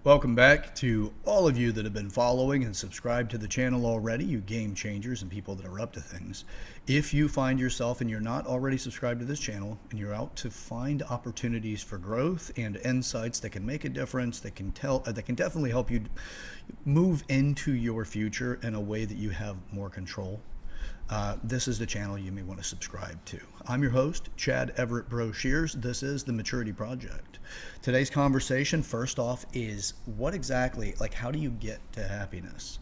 Welcome back to all of you that have been following and subscribed to the channel already, you game changers and people that are up to things. If you find yourself and you're not already subscribed to this channel and you're out to find opportunities for growth and insights that can make a difference, that can definitely help you move into your future in a way that you have more control, this is the channel you may want to subscribe to. I'm your host, Chad Everett Broshears. This is The Maturity Project. Today's conversation, first off, is how do you get to happiness?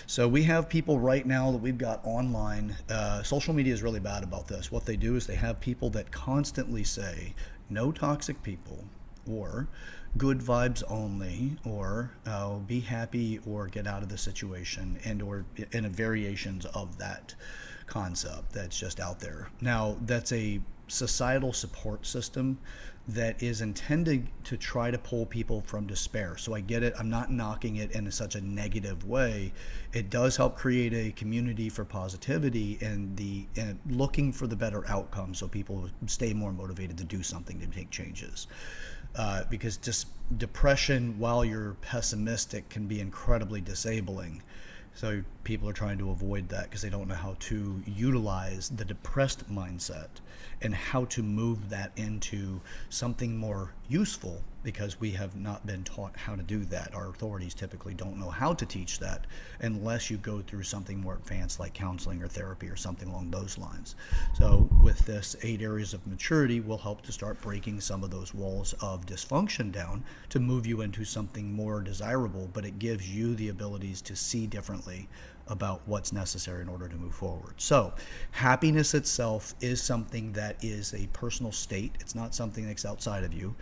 So we have people right now that we've got online. Social media is really bad about this. What they do is they have people that constantly say, no toxic people, or good vibes only, or be happy or get out of the situation, and or in variations of that concept that's just out there. Now, that's a societal support system that is intended to try to pull people from despair. So I get it. I'm not knocking it in such a negative way. It does help create a community for positivity and looking for the better outcome, so people stay more motivated to do something, to make changes. Because just depression while you're pessimistic can be incredibly disabling. So people are trying to avoid that because they don't know how to utilize the depressed mindset and how to move that into something more useful, because we have not been taught how to do that. Our authorities typically don't know how to teach that unless you go through something more advanced like counseling or therapy or something along those lines. So with this 8 areas of maturity, we'll help to start breaking some of those walls of dysfunction down to move you into something more desirable, but it gives you the abilities to see differently about what's necessary in order to move forward. So happiness itself is something that is a personal state. It's not something that's outside of you.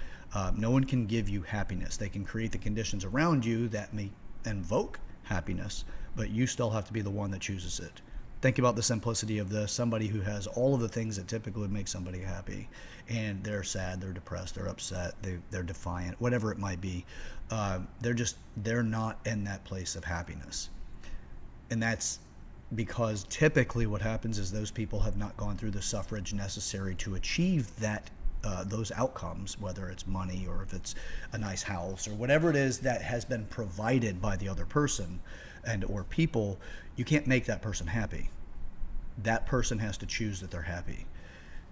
No one can give you happiness. They can create the conditions around you that may invoke happiness, but you still have to be the one that chooses it. Think about the simplicity of this. Not who has all of the things that typically make somebody happy, and they're sad, they're depressed, they're upset, they're defiant, whatever it might be. They're not in that place of happiness. And that's because typically what happens is those people have not gone through the suffrage necessary to achieve those outcomes, whether it's money or if it's a nice house or whatever it is that has been provided by the other person and or people. You can't make that person happy. That person has to choose that they're happy.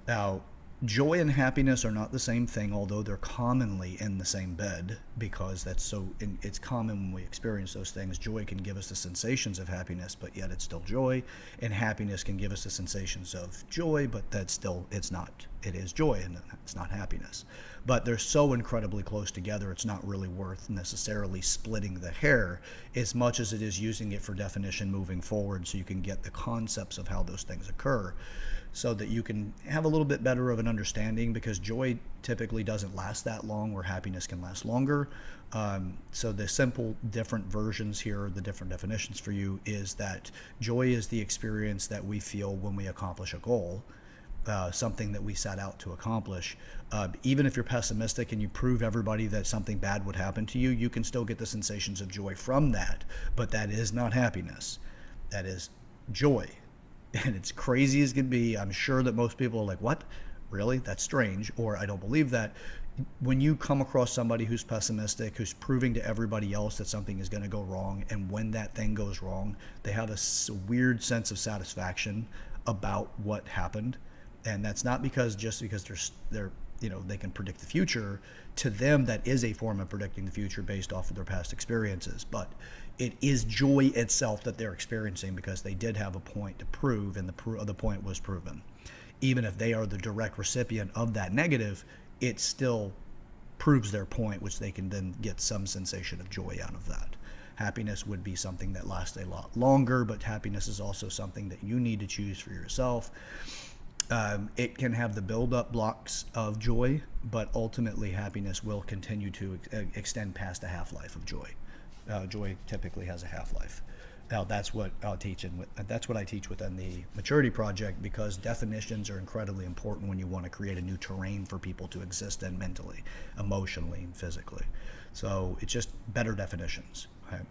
Now, joy and happiness are not the same thing, although they're commonly in the same bed, because it's common when we experience those things. Joy can give us the sensations of happiness, but yet it's still joy, and happiness can give us the sensations of joy, but it is joy and it's not happiness. But they're so incredibly close together, it's not really worth necessarily splitting the hair as much as it is using it for definition moving forward, so you can get the concepts of how those things occur, so that you can have a little bit better of an understanding, because joy typically doesn't last that long, where happiness can last longer. So the simple different versions here, the different definitions for you, is that joy is the experience that we feel when we accomplish a goal, something that we set out to accomplish. Even if you're pessimistic and you prove everybody that something bad would happen to you, you can still get the sensations of joy from that, but that is not happiness. That is joy. And it's crazy as can be. I'm sure that most people are like, what? Really? That's strange. Or I don't believe that. When you come across somebody who's pessimistic, who's proving to everybody else that something is going to go wrong, and when that thing goes wrong, they have a weird sense of satisfaction about what happened. And that's not because they're they can predict the future. To them, that is a form of predicting the future based off of their past experiences. But it is joy itself that they're experiencing, because they did have a point to prove, and the point was proven. Even if they are the direct recipient of that negative, it still proves their point, which they can then get some sensation of joy out of that. Happiness would be something that lasts a lot longer, but happiness is also something that you need to choose for yourself. It can have the build-up blocks of joy, but ultimately happiness will continue to extend past the half-life of joy. Joy typically has a half-life. Now, that's what I teach within the Maturity Project, because definitions are incredibly important when you want to create a new terrain for people to exist in mentally, emotionally, and physically. So it's just better definitions, okay?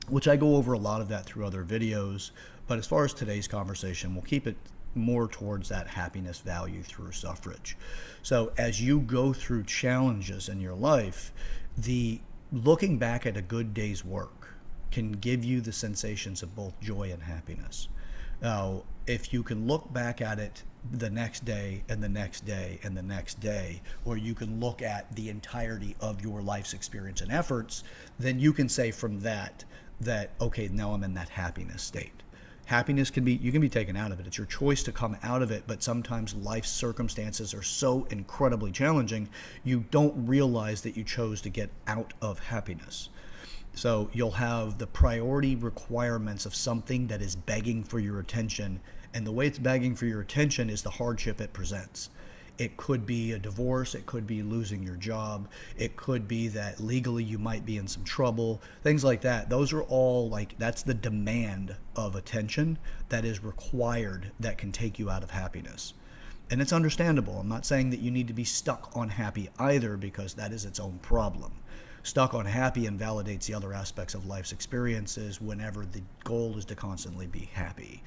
Which I go over a lot of that through other videos. But as far as today's conversation, we'll keep it more towards that happiness value through suffrage. So as you go through challenges in your life, the looking back at a good day's work can give you the sensations of both joy and happiness. Now, if you can look back at it the next day and the next day and the next day, or you can look at the entirety of your life's experience and efforts, then you can say from that, okay, now I'm in that happiness state. Happiness you can be taken out of it. It's your choice to come out of it, but sometimes life circumstances are so incredibly challenging, you don't realize that you chose to get out of happiness. So you'll have the priority requirements of something that is begging for your attention, and the way it's begging for your attention is the hardship it presents. It could be a divorce, it could be losing your job, it could be that legally you might be in some trouble, things like that. Those are all that's the demand of attention that is required that can take you out of happiness. And it's understandable. I'm not saying that you need to be stuck on happy either, because that is its own problem. Stuck on happy invalidates the other aspects of life's experiences whenever the goal is to constantly be happy.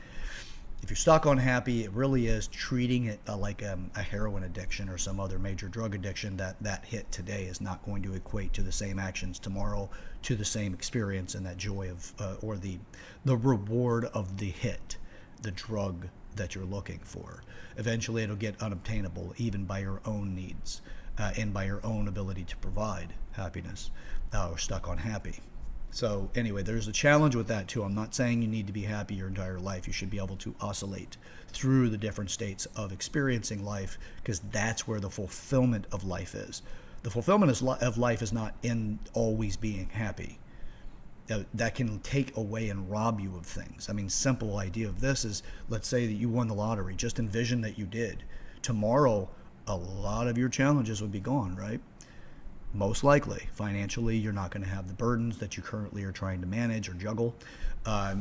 If you're stuck on happy, it really is treating it like a heroin addiction or some other major drug addiction. That hit today is not going to equate to the same actions tomorrow, to the same experience and that joy of or the reward of the hit, the drug that you're looking for. Eventually it'll get unobtainable even by your own needs and by your own ability to provide happiness or stuck on happy. So anyway, there's a challenge with that too. I'm not saying you need to be happy your entire life. You should be able to oscillate through the different states of experiencing life, because that's where the fulfillment of life is. The fulfillment of life is not in always being happy. That can take away and rob you of things. I mean, simple idea of this is, let's say that you won the lottery. Just envision that you did. Tomorrow, a lot of your challenges would be gone, right? Most likely. Financially, you're not going to have the burdens that you currently are trying to manage or juggle.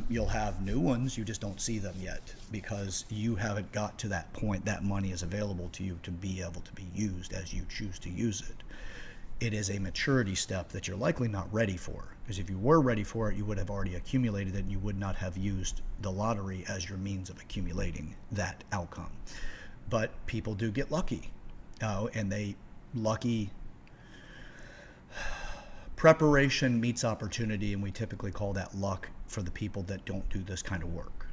You'll have new ones, you just don't see them yet because you haven't got to that point. That money is available to you to be able to be used as you choose to use it. It is a maturity step that you're likely not ready for, because if you were ready for it, you would have already accumulated it and you would not have used the lottery as your means of accumulating that outcome. But people do get lucky, and preparation meets opportunity, and we typically call that luck for the people that don't do this kind of work.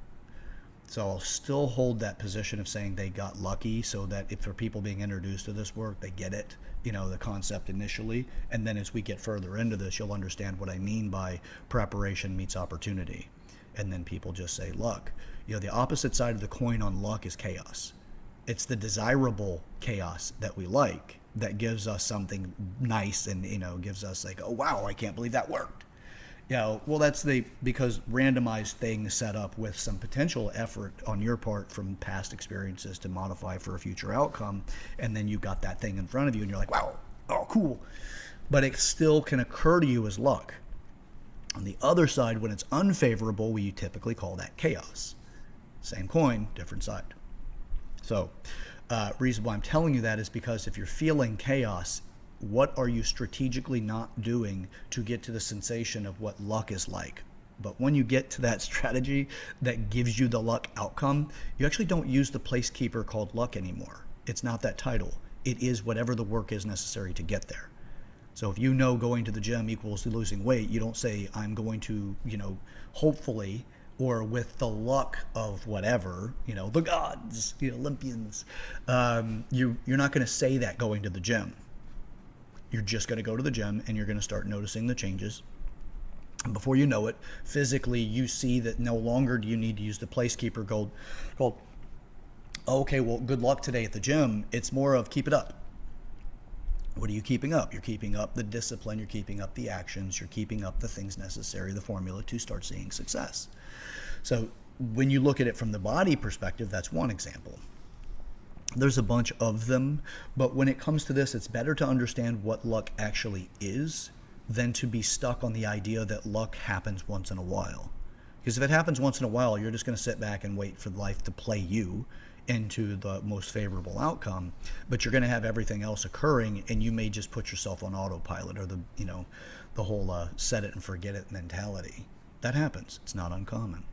So I'll still hold that position of saying they got lucky, so that if for people being introduced to this work, they get it, the concept initially, and then as we get further into this, you'll understand what I mean by preparation meets opportunity. And then people just say luck. The opposite side of the coin on luck is chaos. It's the desirable chaos that we like that gives us something nice and, gives us like, oh, wow, I can't believe that worked. Well, that's because randomized things set up with some potential effort on your part from past experiences to modify for a future outcome. And then you got that thing in front of you and you're like, wow, oh, cool. But it still can occur to you as luck. On the other side, when it's unfavorable, we typically call that chaos. Same coin, different side. So reason why I'm telling you that is because if you're feeling chaos, what are you strategically not doing to get to the sensation of what luck is like? But when you get to that strategy that gives you the luck outcome, you actually don't use the placekeeper called luck anymore. It's not that title. It is whatever the work is necessary to get there. So if going to the gym equals losing weight, you don't say, I'm going to, hopefully, or with the luck of whatever, the gods, Olympians, you're not going to say that going to the gym. You're just going to go to the gym and you're going to start noticing the changes. And before you know it, physically, you see that no longer do you need to use the placekeeper called, okay, well, good luck today at the gym. It's more of keep it up. What are you keeping up? You're keeping up the discipline, you're keeping up the actions, you're keeping up the things necessary, the formula to start seeing success. So when you look at it from the body perspective, that's one example. There's a bunch of them, but when it comes to this, it's better to understand what luck actually is than to be stuck on the idea that luck happens once in a while. Because if it happens once in a while, you're just going to sit back and wait for life to play you into the most favorable outcome, but you're going to have everything else occurring and you may just put yourself on autopilot or the whole set it and forget it mentality. That happens. It's not uncommon.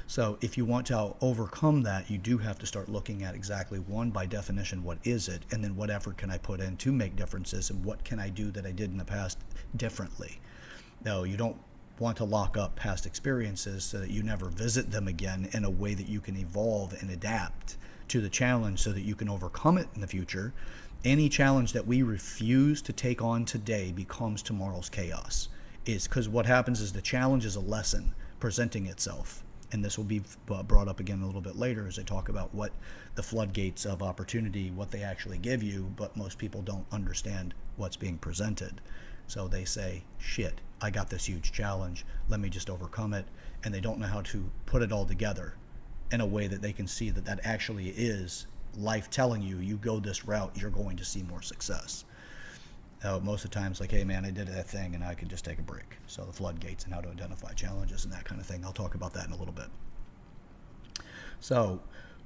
So if you want to overcome that, you do have to start looking at exactly, one, by definition, what is it? And then what effort can I put in to make differences? And what can I do that I did in the past differently? No, you don't want to lock up past experiences so that you never visit them again, in a way that you can evolve and adapt to the challenge so that you can overcome it in the future. Any challenge that we refuse to take on today becomes tomorrow's chaos. Is because what happens is the challenge is a lesson presenting itself. And this will be brought up again a little bit later as I talk about what the floodgates of opportunity, what they actually give you, but most people don't understand what's being presented. So they say, shit, I got this huge challenge, let me just overcome it. And they don't know how to put it all together in a way that they can see that that actually is life telling you, you go this route, you're going to see more success. Most of the times, like, hey man, I did that thing and I could just take a break. So the floodgates and how to identify challenges and that kind of thing. I'll talk about that in a little bit. So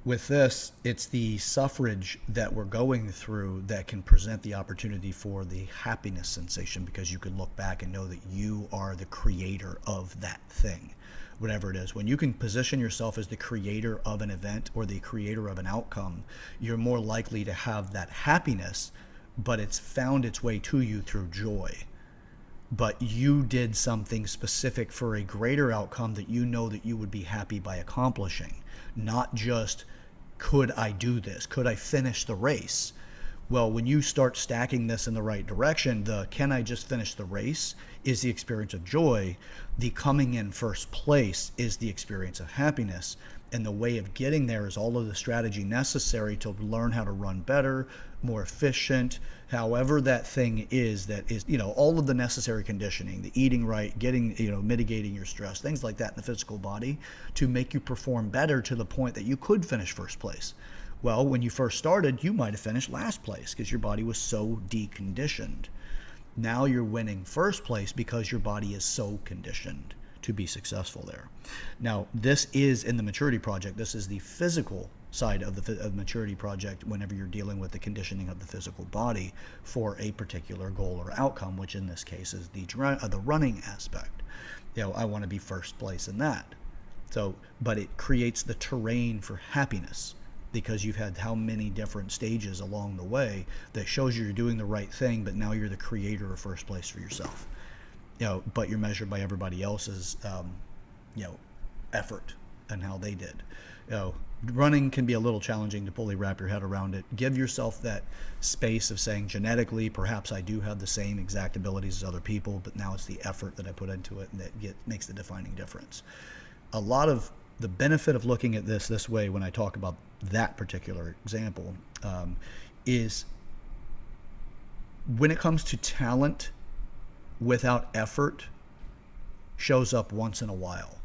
with this, it's the suffrage that we're going through that can present the opportunity for the happiness sensation, because you can look back and know that you are the creator of that thing, whatever it is. When you can position yourself as the creator of an event or the creator of an outcome, you're more likely to have that happiness, but it's found its way to you through joy. But you did something specific for a greater outcome that you know that you would be happy by accomplishing. Not just, could I do this? Could I finish the race? Well, when you start stacking this in the right direction, the can I just finish the race is the experience of joy. The coming in first place is the experience of happiness. And the way of getting there is all of the strategy necessary to learn how to run better, more efficient, however that thing is, that is, all of the necessary conditioning, the eating right, getting, mitigating your stress, things like that in the physical body to make you perform better to the point that you could finish first place. Well, when you first started, you might have finished last place because your body was so deconditioned. Now you're winning first place because your body is so conditioned to be successful there. Now, this is in the maturity project. This is the physical side of the maturity project whenever you're dealing with the conditioning of the physical body for a particular goal or outcome, which in this case is the running aspect. I want to be first place in that. So, but it creates the terrain for happiness because you've had how many different stages along the way that shows you're doing the right thing, but now you're the creator of first place for yourself. But you're measured by everybody else's, effort and how they did. Running can be a little challenging to fully wrap your head around it. Give yourself that space of saying, genetically, perhaps I do have the same exact abilities as other people, but now it's the effort that I put into it and that makes the defining difference. A lot of the benefit of looking at this way when I talk about that particular example is when it comes to talent, without effort shows up once in a while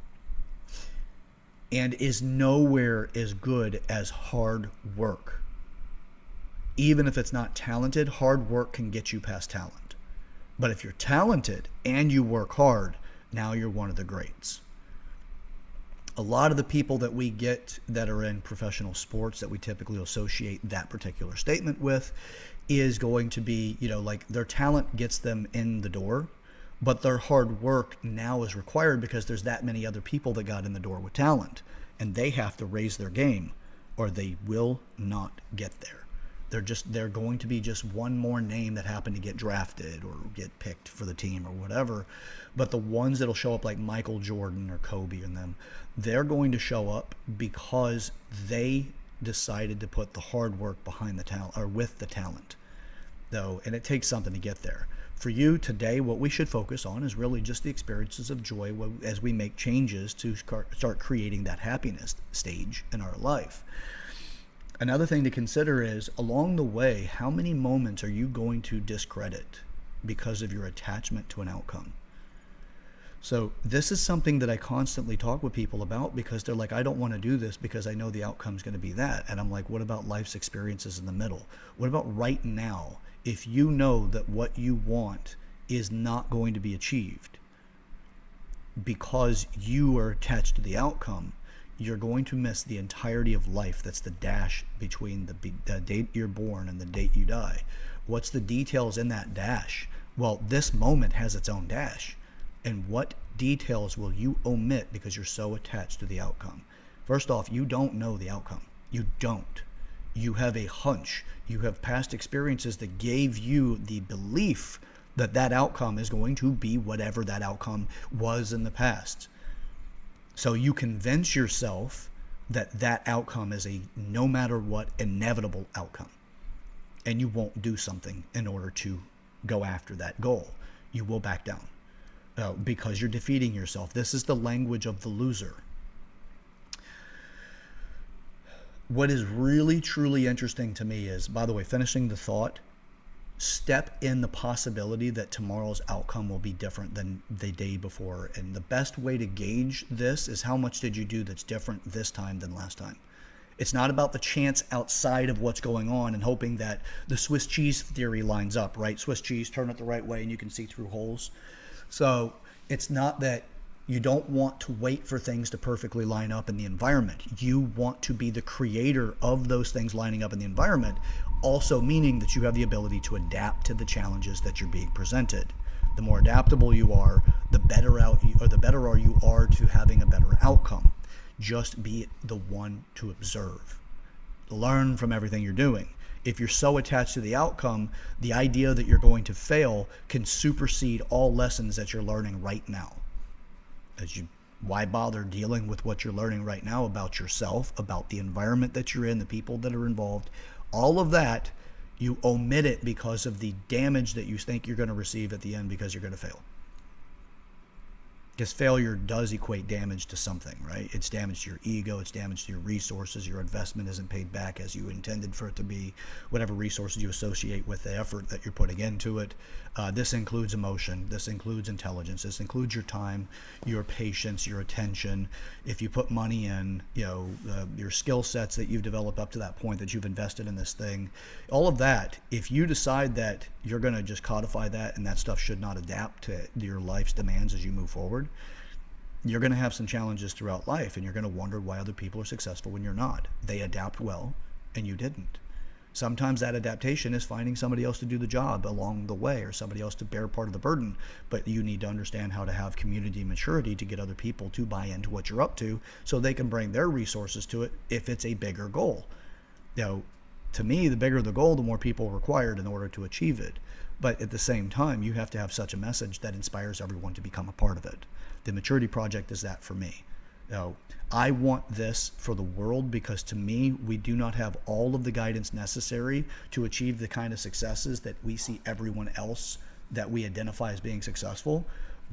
and is nowhere as good as hard work. Even if it's not talented, hard work can get you past talent. But if you're talented and you work hard, now you're one of the greats. A lot of the people that we get that are in professional sports that we typically associate that particular statement with is going to be, like their talent gets them in the door, but their hard work now is required because there's that many other people that got in the door with talent, and they have to raise their game or they will not get there. They're going to be just one more name that happened to get drafted or get picked for the team or whatever. But the ones that'll show up like Michael Jordan or Kobe and them, they're going to show up because they decided to put the hard work behind the talent or with the talent though, and it takes something to get there. For you today, what we should focus on is really just the experiences of joy as we make changes to start creating that happiness stage in our life. Another thing to consider is along the way, how many moments are you going to discredit because of your attachment to an outcome? So this is something that I constantly talk with people about because they're like, I don't want to do this because I know the outcome's going to be that. And I'm like, what about life's experiences in the middle? What about right now? If you know that what you want is not going to be achieved because you are attached to the outcome, you're going to miss the entirety of life. That's the dash between the date you're born and the date you die. What's the details in that dash? Well, this moment has its own dash. And what details will you omit because you're so attached to the outcome? First off, you don't know the outcome. You don't. You have a hunch. You have past experiences that gave you the belief that that outcome is going to be whatever that outcome was in the past. So you convince yourself that that outcome is a no matter what inevitable outcome. And you won't do something in order to go after that goal. You will back down because you're defeating yourself. This is the language of the loser. What is really, truly interesting to me is, by the way, finishing the thought, step in the possibility that tomorrow's outcome will be different than the day before. And the best way to gauge this is how much did you do that's different this time than last time. It's not about the chance outside of what's going on and hoping that the Swiss cheese theory lines up, right? Swiss cheese, turn it the right way and you can see through holes. So it's not that you don't want to wait for things to perfectly line up in the environment. You want to be the creator of those things lining up in the environment, also meaning that you have the ability to adapt to the challenges that you're being presented. The more adaptable you are, the better you are to having a better outcome. Just be the one to observe. Learn from everything you're doing. If you're so attached to the outcome, the idea that you're going to fail can supersede all lessons that you're learning right now. Why bother dealing with what you're learning right now about yourself, about the environment that you're in, the people that are involved? All of that, you omit it because of the damage that you think you're going to receive at the end because you're going to fail. Because failure does equate damage to something, right? It's damage to your ego, it's damage to your resources, your investment isn't paid back as you intended for it to be, whatever resources you associate with the effort that you're putting into it. This includes emotion, this includes intelligence, this includes your time, your patience, your attention. If you put money in, your skill sets that you've developed up to that point that you've invested in this thing, all of that, if you decide that you're going to just codify that and that stuff should not adapt to your life's demands as you move forward, you're going to have some challenges throughout life and you're going to wonder why other people are successful when you're not. They adapt well and you didn't. Sometimes that adaptation is finding somebody else to do the job along the way or somebody else to bear part of the burden, but you need to understand how to have community maturity to get other people to buy into what you're up to so they can bring their resources to it if it's a bigger goal. To me, the bigger the goal, the more people required in order to achieve it. But at the same time, you have to have such a message that inspires everyone to become a part of it. The Maturity Project is that for me. I want this for the world because to me, we do not have all of the guidance necessary to achieve the kind of successes that we see everyone else that we identify as being successful.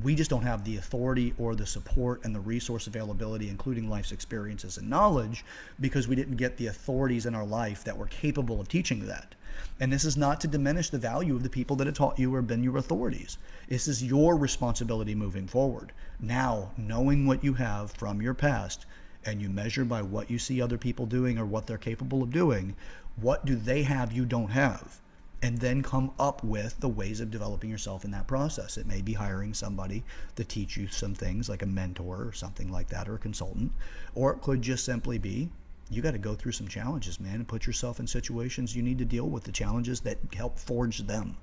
We just don't have the authority or the support and the resource availability, including life's experiences and knowledge, because we didn't get the authorities in our life that were capable of teaching that. And this is not to diminish the value of the people that have taught you or been your authorities. This is your responsibility moving forward. Now, knowing what you have from your past, and you measure by what you see other people doing or what they're capable of doing, what do they have you don't have? And then come up with the ways of developing yourself in that process. It may be hiring somebody to teach you some things like a mentor or something like that, or a consultant, or it could just simply be you got to go through some challenges, man, and put yourself in situations you need to deal with the challenges that help forge them.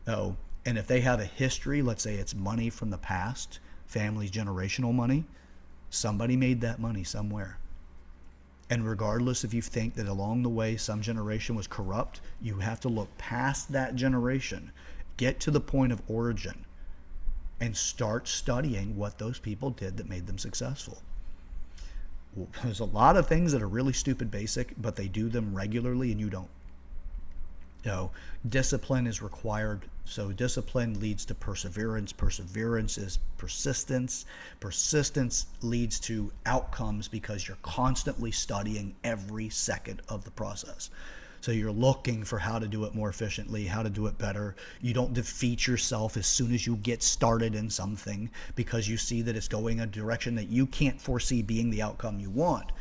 And if they have a history, let's say it's money from the past, family's generational money, somebody made that money somewhere. And regardless if you think that along the way some generation was corrupt, you have to look past that generation, get to the point of origin, and start studying what those people did that made them successful. Well, there's a lot of things that are really stupid basic, but they do them regularly and you don't. Discipline is required. So discipline leads to perseverance. Perseverance is persistence. Persistence leads to outcomes because you're constantly studying every second of the process. So you're looking for how to do it more efficiently, how to do it better. You don't defeat yourself as soon as you get started in something because you see that it's going a direction that you can't foresee being the outcome you want.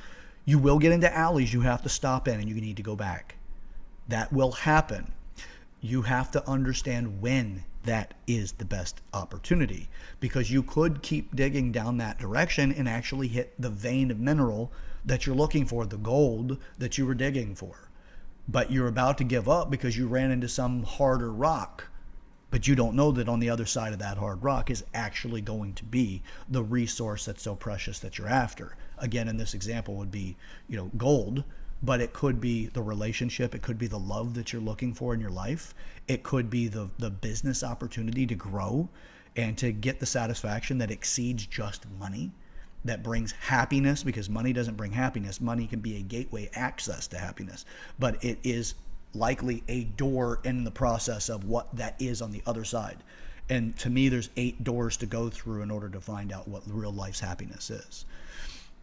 You will get into alleys you have to stop in and you need to go back. That will happen. You have to understand when that is the best opportunity, because you could keep digging down that direction and actually hit the vein of mineral that you're looking for, the gold that you were digging for. But you're about to give up because you ran into some harder rock. But you don't know that on the other side of that hard rock is actually going to be the resource that's so precious that you're after. Again, in this example would be, gold, but it could be the relationship. It could be the love that you're looking for in your life. It could be the business opportunity to grow and to get the satisfaction that exceeds just money, that brings happiness, because money doesn't bring happiness. Money can be a gateway access to happiness, but it is likely a door in the process of what that is on the other side. And to me, there's 8 doors to go through in order to find out what real life's happiness is.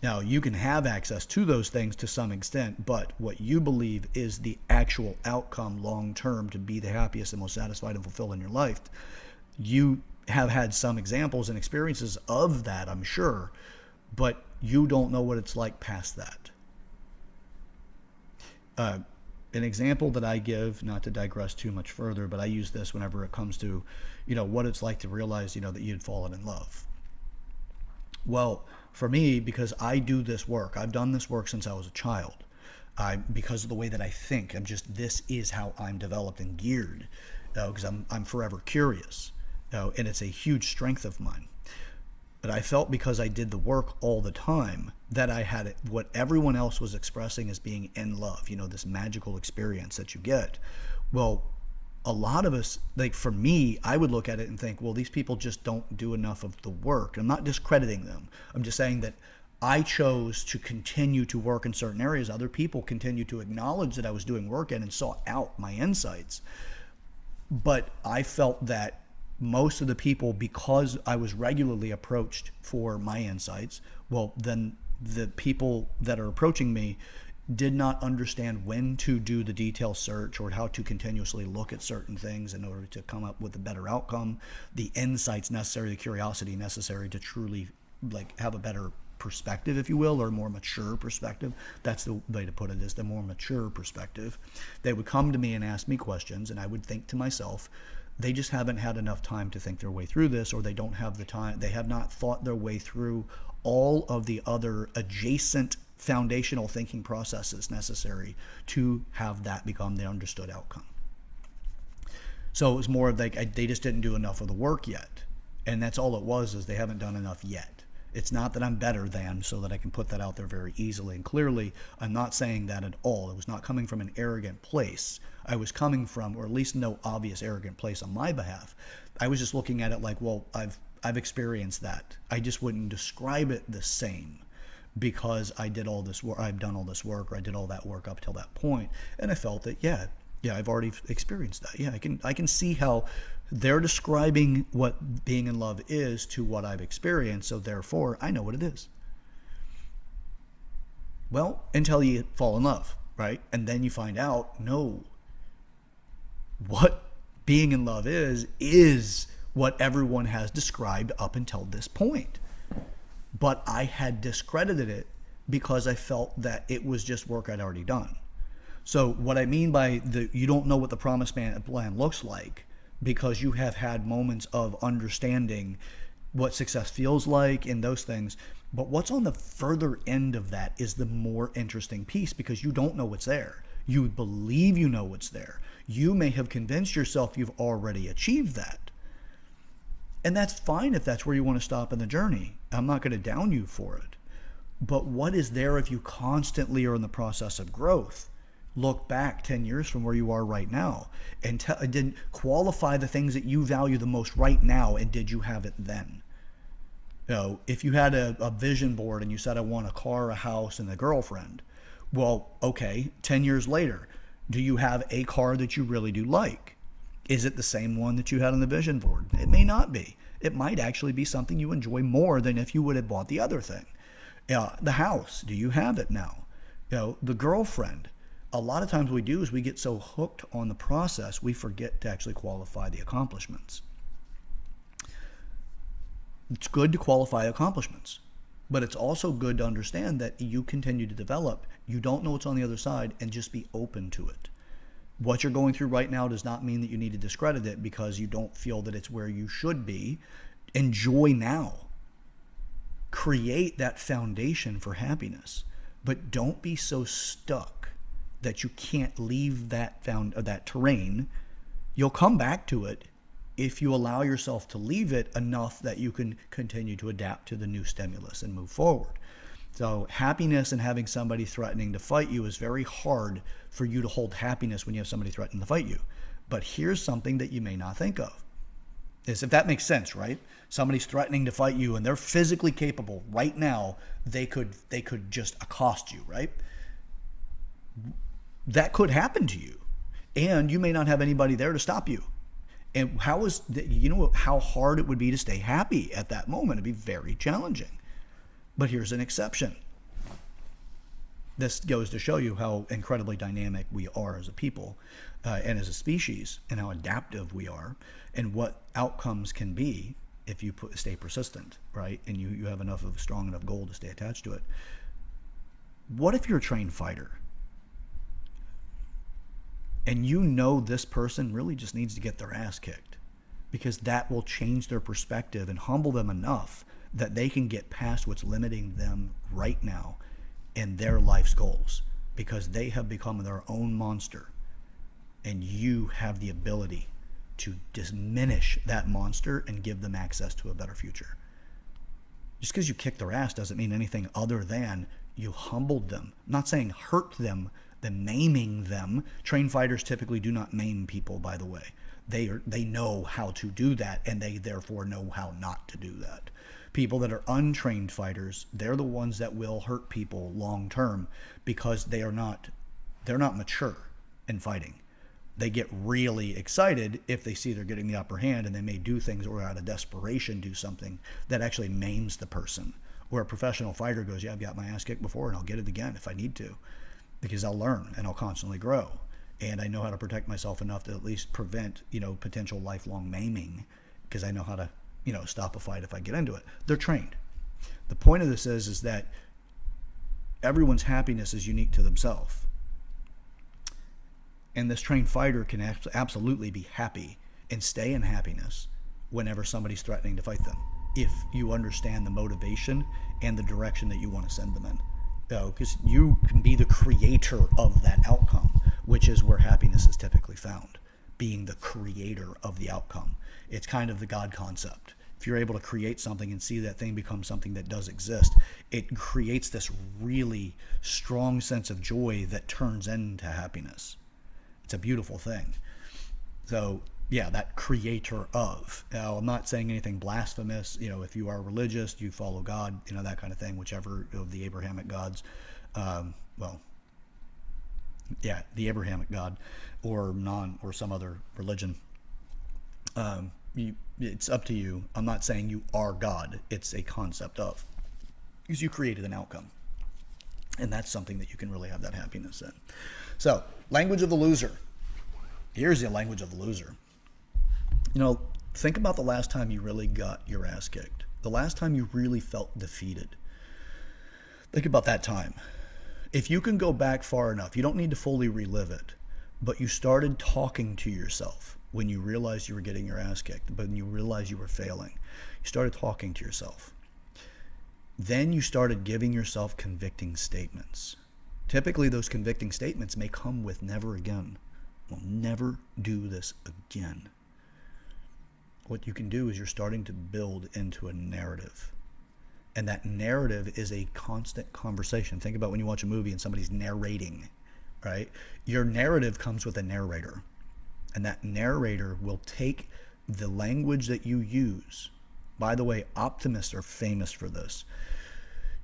Now, you can have access to those things to some extent, but what you believe is the actual outcome long term to be the happiest and most satisfied and fulfilled in your life, you have had some examples and experiences of that, I'm sure, but you don't know what it's like past that. An example that I give, not to digress too much further, but I use this whenever it comes to, what it's like to realize, that you'd fallen in love. Well, for me, because I do this work, I've done this work since I was a child. Because of the way that I think, this is how I'm developed and geared, because I'm forever curious, and it's a huge strength of mine. But I felt, because I did the work all the time, that I had what everyone else was expressing as being in love, this magical experience that you get. Well, a lot of us, like for me, I would look at it and think, well, these people just don't do enough of the work. I'm not discrediting them. I'm just saying that I chose to continue to work in certain areas. Other people continue to acknowledge that I was doing work and sought out my insights. But I felt that most of the people, because I was regularly approached for my insights, well, then the people that are approaching me did not understand when to do the detailed search or how to continuously look at certain things in order to come up with a better outcome, the insights necessary, the curiosity necessary to truly have a better perspective, if you will, or a more mature perspective. That's the way to put it, is the more mature perspective. They would come to me and ask me questions, and I would think to myself, they just haven't had enough time to think their way through this, or they don't have the time. They have not thought their way through all of the other adjacent foundational thinking processes necessary to have that become the understood outcome. So it was more like they just didn't do enough of the work yet. And that's all it was, is they haven't done enough yet. It's not that I'm better than, so that I can put that out there very easily and clearly. I'm not saying that at all. It was not coming from an arrogant place. I was coming from, or at least no obvious arrogant place on my behalf. I was just looking at it like, well, I've experienced that. I just wouldn't describe it the same, because I did all this work, I've done all this work, or I did all that work up till that point, and I felt that yeah, I've already experienced that. Yeah, I can see how they're describing what being in love is to what I've experienced, so therefore I know what it is. Well, until you fall in love, right? And then you find out, no, what being in love is what everyone has described up until this point. But I had discredited it because I felt that it was just work I'd already done. So what I mean by you don't know what the promised land looks like, because you have had moments of understanding what success feels like and those things. But what's on the further end of that is the more interesting piece, because you don't know what's there. You believe you know what's there. You may have convinced yourself you've already achieved that. And that's fine if that's where you want to stop in the journey. I'm not going to down you for it. But what is there if you constantly are in the process of growth? Look back 10 years from where you are right now and didn't qualify the things that you value the most right now, and did you have it then? If you had a vision board and you said, I want a car, a house, and a girlfriend. Well, okay, 10 years later, do you have a car that you really do like? Is it the same one that you had on the vision board? It may not be. It might actually be something you enjoy more than if you would have bought the other thing. The house, do you have it now? The girlfriend. A lot of times what we do is we get so hooked on the process, we forget to actually qualify the accomplishments. It's good to qualify accomplishments, but it's also good to understand that you continue to develop. You don't know what's on the other side, and just be open to it. What you're going through right now does not mean that you need to discredit it because you don't feel that it's where you should be. Enjoy now. Create that foundation for happiness, but don't be so stuck that you can't leave that terrain. You'll come back to it. if you allow yourself to leave it enough that you can continue to adapt to the new stimulus and move forward. So happiness and having somebody threatening to fight you is very hard for you to hold happiness when you have somebody threatening to fight you. But here's something that you may not think of. Is if that makes sense, right? Somebody's threatening to fight you and they're physically capable right now, they could just accost you, right? That could happen to you. And you may not have anybody there to stop you. And you know how hard it would be to stay happy at that moment? It'd be very challenging. But here's an exception. This goes to show you how incredibly dynamic we are as a people and as a species, and how adaptive we are, and what outcomes can be if you stay persistent, right? And you have enough of a strong enough goal to stay attached to it. What if you're a trained fighter? And you know this person really just needs to get their ass kicked, because that will change their perspective and humble them enough that they can get past what's limiting them right now in their life's goals, because they have become their own monster, and you have the ability to diminish that monster and give them access to a better future. Just because you kick their ass doesn't mean anything other than you humbled them. I'm not saying hurt them, than maiming them. Trained fighters typically do not maim people, by the way. They know how to do that, and they therefore know how not to do that. People that are untrained fighters, they're the ones that will hurt people long term, because they're not mature in fighting. They get really excited if they see they're getting the upper hand, and they may do things, or out of desperation do something that actually maims the person. Where a professional fighter goes, yeah, I've got my ass kicked before and I'll get it again if I need to, because I'll learn and I'll constantly grow, and I know how to protect myself enough to at least prevent, potential lifelong maiming, because I know how to, stop a fight if I get into it. They're trained. The point of this is that everyone's happiness is unique to themselves. And this trained fighter can absolutely be happy and stay in happiness whenever somebody's threatening to fight them, if you understand the motivation and the direction that you want to send them in. Because you can be the creator of that outcome, which is where happiness is typically found, being the creator of the outcome. It's kind of the God concept. If you're able to create something and see that thing become something that does exist, it creates this really strong sense of joy that turns into happiness. It's a beautiful thing. So, yeah, that creator of. Now, I'm not saying anything blasphemous. If you are religious, you follow God, that kind of thing, whichever of the Abrahamic gods. The Abrahamic God, or some other religion. It's up to you. I'm not saying you are God. It's a concept of, because you created an outcome, and that's something that you can really have that happiness in. So, language of the loser. Here's the language of the loser. Think about the last time you really got your ass kicked. The last time you really felt defeated. Think about that time. If you can go back far enough, you don't need to fully relive it, but you started talking to yourself when you realized you were getting your ass kicked, but you realized you were failing. You started talking to yourself. Then you started giving yourself convicting statements. Typically, those convicting statements may come with never again. We'll never do this again. What you can do is you're starting to build into a narrative. And that narrative is a constant conversation. Think about when you watch a movie and somebody's narrating, right? Your narrative comes with a narrator. And that narrator will take the language that you use. By the way, optimists are famous for this.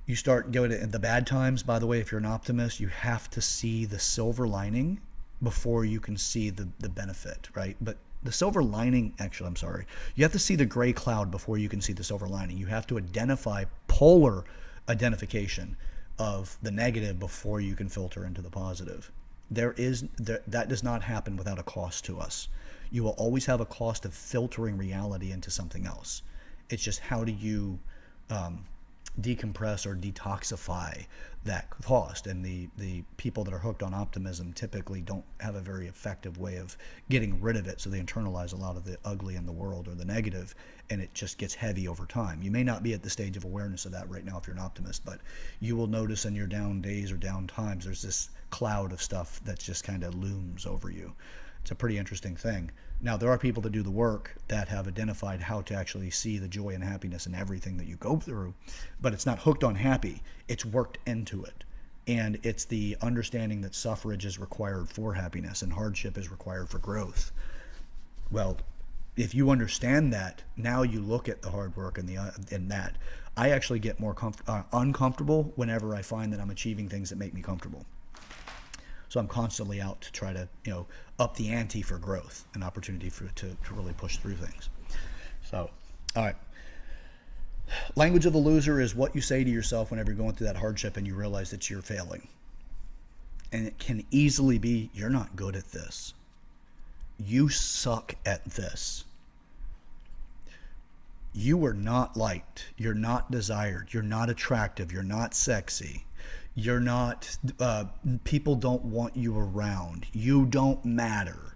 You start going to the bad times, by the way, if you're an optimist, you have to see the silver lining before you can see the benefit, right? But the silver lining, you have to see the gray cloud before you can see the silver lining. You have to identify polar identification of the negative before you can filter into the positive. That does not happen without a cost to us. You will always have a cost of filtering reality into something else. It's just how do you decompress or detoxify that cost. And the people that are hooked on optimism typically don't have a very effective way of getting rid of it, so they internalize a lot of the ugly in the world or the negative, and it just gets heavy over time. You may not be at the stage of awareness of that right now if you're an optimist, but you will notice in your down days or down times there's this cloud of stuff that just kind of looms over you. It's a pretty interesting thing. Now, there are people that do the work that have identified how to actually see the joy and happiness in everything that you go through, but it's not hooked on happy. It's worked into it. And it's the understanding that suffrage is required for happiness and hardship is required for growth. Well, if you understand that, now you look at the hard work and that. I actually get more uncomfortable whenever I find that I'm achieving things that make me comfortable. So I'm constantly out to try to, up the ante for growth, an opportunity to really push through things. So, all right. Language of the loser is what you say to yourself whenever you're going through that hardship and you realize that you're failing. And it can easily be, you're not good at this. You suck at this. You are not liked. You're not desired. You're not attractive. You're not sexy. You're not, people don't want you around. You don't matter.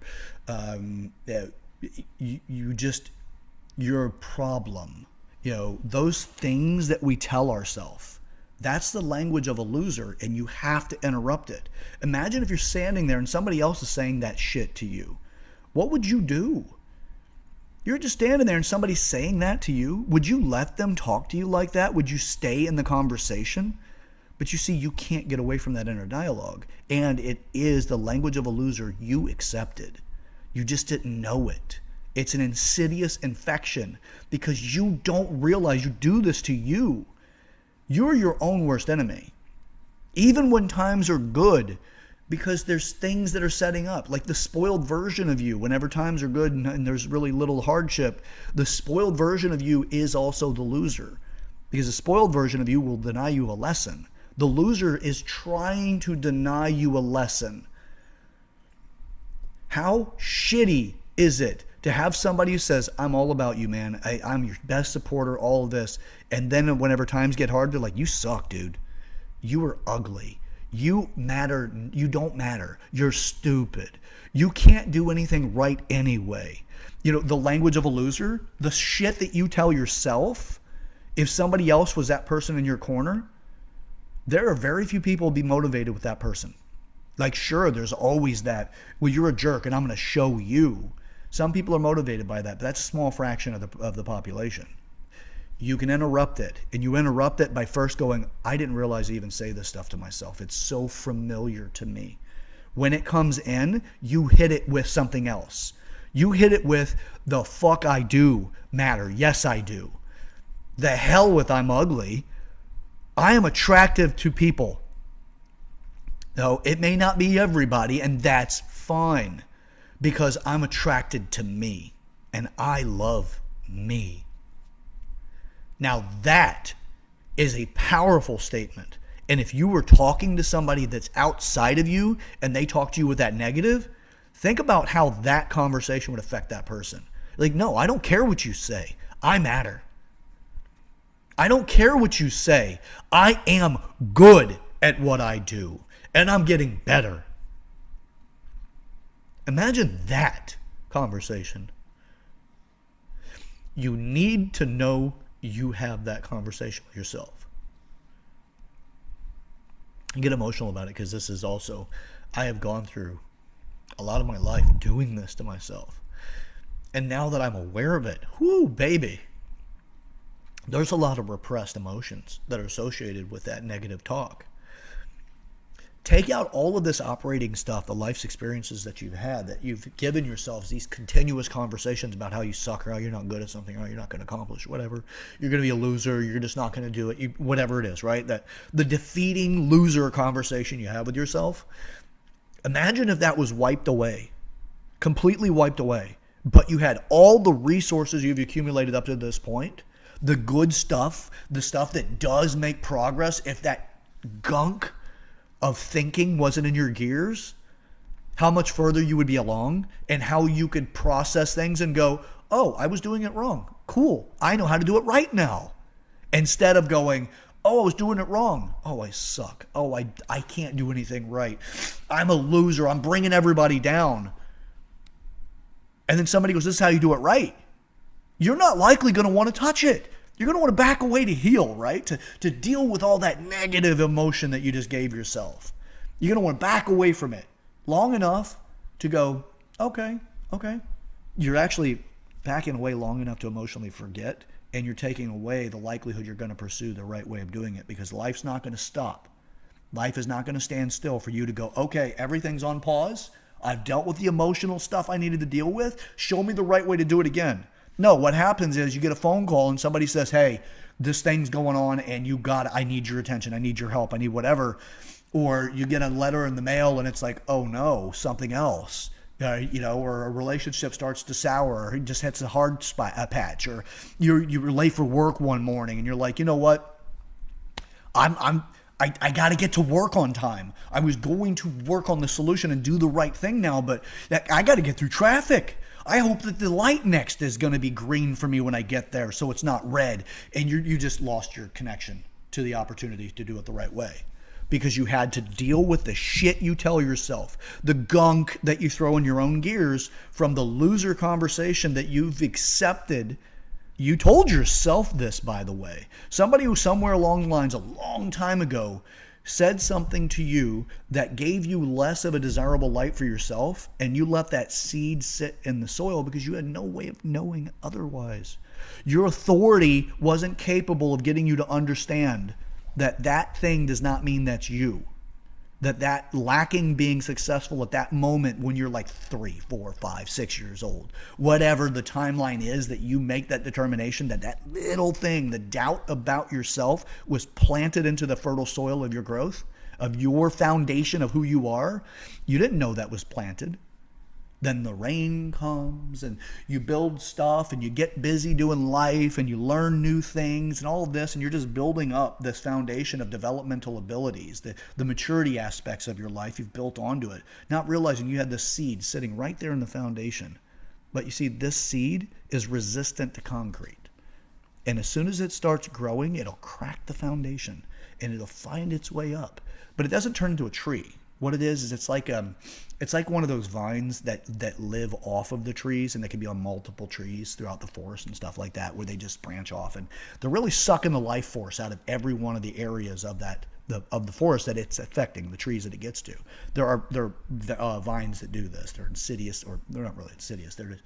You're a problem. Those things that we tell ourselves, that's the language of a loser, and you have to interrupt it. Imagine if you're standing there and somebody else is saying that shit to you. What would you do? You're just standing there and somebody's saying that to you. Would you let them talk to you like that? Would you stay in the conversation? But you see, you can't get away from that inner dialogue. And it is the language of a loser you accepted. You just didn't know it. It's an insidious infection because you don't realize you do this to you. You're your own worst enemy. Even when times are good, because there's things that are setting up, like the spoiled version of you. Whenever times are good and there's really little hardship, the spoiled version of you is also the loser, because the spoiled version of you will deny you a lesson. The loser is trying to deny you a lesson. How shitty is it to have somebody who says, I'm all about you, man. I'm your best supporter, all of this. And then whenever times get hard, they're like, you suck, dude. You are ugly. You matter. You don't matter. You're stupid. You can't do anything right anyway. The language of a loser, the shit that you tell yourself, if somebody else was that person in your corner, there are very few people who be motivated with that person. Like, sure, there's always that, well, you're a jerk and I'm going to show you. Some people are motivated by that, but that's a small fraction of the population. You can interrupt it, and you interrupt it by first going, I didn't realize I even say this stuff to myself. It's so familiar to me. When it comes in, you hit it with something else. You hit it with, the fuck I do matter. Yes, I do. The hell with I'm ugly. I am attractive to people. No, it may not be everybody, and that's fine, because I'm attracted to me, and I love me. Now that is a powerful statement. And if you were talking to somebody that's outside of you and they talk to you with that negative, think about how that conversation would affect that person. Like, no, I don't care what you say. I matter. I don't care what you say. I am good at what I do, and I'm getting better. Imagine that conversation. You need to know you have that conversation with yourself. I get emotional about it because this is also, I have gone through a lot of my life doing this to myself. And now that I'm aware of it, whoo, baby, there's a lot of repressed emotions that are associated with that negative talk. Take out all of this operating stuff, the life's experiences that you've had, that you've given yourselves these continuous conversations about how you suck or how you're not good at something or how you're not going to accomplish whatever. You're going to be a loser. You're just not going to do it. Whatever it is, right? That the defeating loser conversation you have with yourself. Imagine if that was wiped away, completely wiped away, but you had all the resources you've accumulated up to this point, the good stuff, the stuff that does make progress. If that gunk of thinking wasn't in your gears, how much further you would be along, and how you could process things and go, oh, I was doing it wrong. Cool. I know how to do it right now. Instead of going, oh, I was doing it wrong. Oh, I suck. Oh, I can't do anything right. I'm a loser. I'm bringing everybody down. And then somebody goes, this is how you do it right. You're not likely going to want to touch it. You're going to want to back away to heal, right? To deal with all that negative emotion that you just gave yourself. You're going to want to back away from it long enough to go, Okay, okay. You're actually backing away long enough to emotionally forget, and you're taking away the likelihood you're going to pursue the right way of doing it, because life's not going to stop. Life is not going to stand still for you to go, okay, everything's on pause. I've dealt with the emotional stuff I needed to deal with. Show me the right way to do it again. No, what happens is you get a phone call and somebody says, hey, this thing's going on and you got it. I need your attention. I need your help. I need whatever. Or you get a letter in the mail and it's like, oh no, something else. Or a relationship starts to sour, or it just hits a hard spot, a patch, or you're late for work one morning and you're like, you know what? I got to get to work on time. I was going to work on the solution and do the right thing now, but I got to get through traffic. I hope that the light next is going to be green for me when I get there, so it's not red. And you just lost your connection to the opportunity to do it the right way, because you had to deal with the shit you tell yourself, the gunk that you throw in your own gears from the loser conversation that you've accepted. You told yourself this, by the way. Somebody who somewhere along the lines a long time ago said something to you that gave you less of a desirable light for yourself, and you let that seed sit in the soil because you had no way of knowing otherwise. Your authority wasn't capable of getting you to understand that that thing does not mean that's you. That lacking being successful at that moment when you're like 3, 4, 5, 6 years old, whatever the timeline is that you make that determination, that little thing, the doubt about yourself, was planted into the fertile soil of your growth, of your foundation of who you are. You didn't know that was planted. Then the rain comes and you build stuff and you get busy doing life and you learn new things and all of this, and you're just building up this foundation of developmental abilities, the maturity aspects of your life. You've built onto it, not realizing you had this seed sitting right there in the foundation. But you see, this seed is resistant to concrete. And as soon as it starts growing, it'll crack the foundation and it'll find its way up. But it doesn't turn into a tree. What it is it's like one of those vines that live off of the trees, and they can be on multiple trees throughout the forest and stuff like that, where they just branch off, and they're really sucking the life force out of every one of the areas of the forest that it's affecting, the trees that it gets to. There are vines that do this. They're insidious, or they're not really insidious. They're just,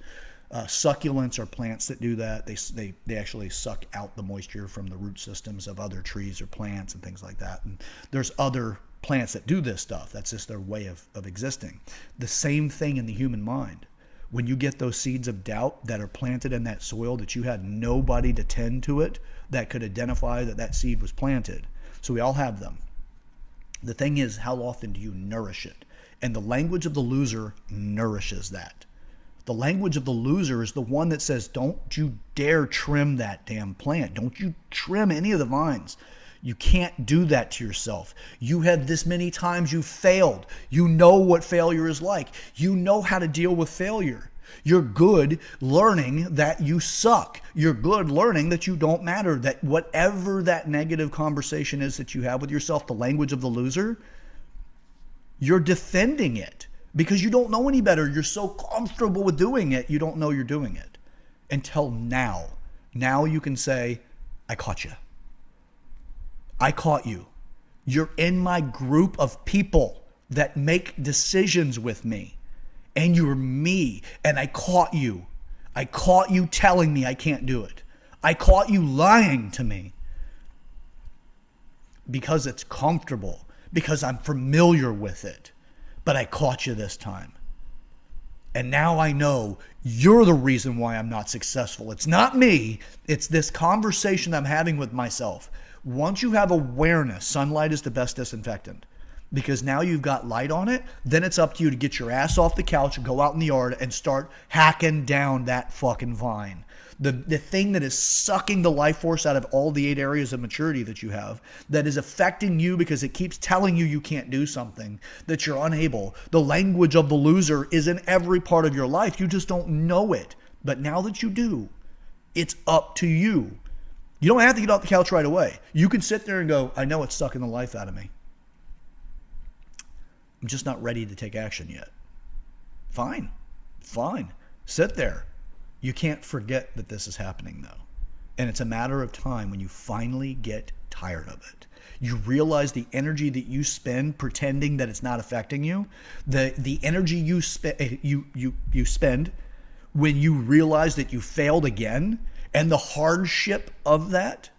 succulents are plants that do that. They actually suck out the moisture from the root systems of other trees or plants and things like that. And there's other plants that do this stuff. That's just their way of existing. The same thing in the human mind. When you get those seeds of doubt that are planted in that soil, that you had nobody to tend to it that could identify that seed was planted. So we all have them. The thing is, how often do you nourish it? And the language of the loser nourishes that. The language of the loser is the one that says, don't you dare trim that damn plant. Don't you trim any of the vines. You can't do that to yourself. You had this many times you failed. You know what failure is like. You know how to deal with failure. You're good learning that you suck. You're good learning that you don't matter, that whatever that negative conversation is that you have with yourself, the language of the loser, you're defending it because you don't know any better. You're so comfortable with doing it, you don't know you're doing it until now. Now you can say, I caught you. I caught you. You're in my group of people that make decisions with me. And you're me. And I caught you. I caught you telling me I can't do it. I caught you lying to me. Because it's comfortable. Because I'm familiar with it. But I caught you this time. And now I know you're the reason why I'm not successful. It's not me. It's this conversation I'm having with myself. Once you have awareness, sunlight is the best disinfectant, because now you've got light on it. Then it's up to you to get your ass off the couch and go out in the yard and start hacking down that fucking vine. The thing that is sucking the life force out of all the 8 areas of maturity that you have, that is affecting you because it keeps telling you you can't do something, that you're unable. The language of the loser is in every part of your life. You just don't know it. But now that you do, it's up to you. You don't have to get off the couch right away. You can sit there and go, I know it's sucking the life out of me. I'm just not ready to take action yet. Fine. Sit there. You can't forget that this is happening, though. And it's a matter of time when you finally get tired of it. You realize the energy that you spend pretending that it's not affecting you, the energy you spend when you realize that you failed again, and the hardship of that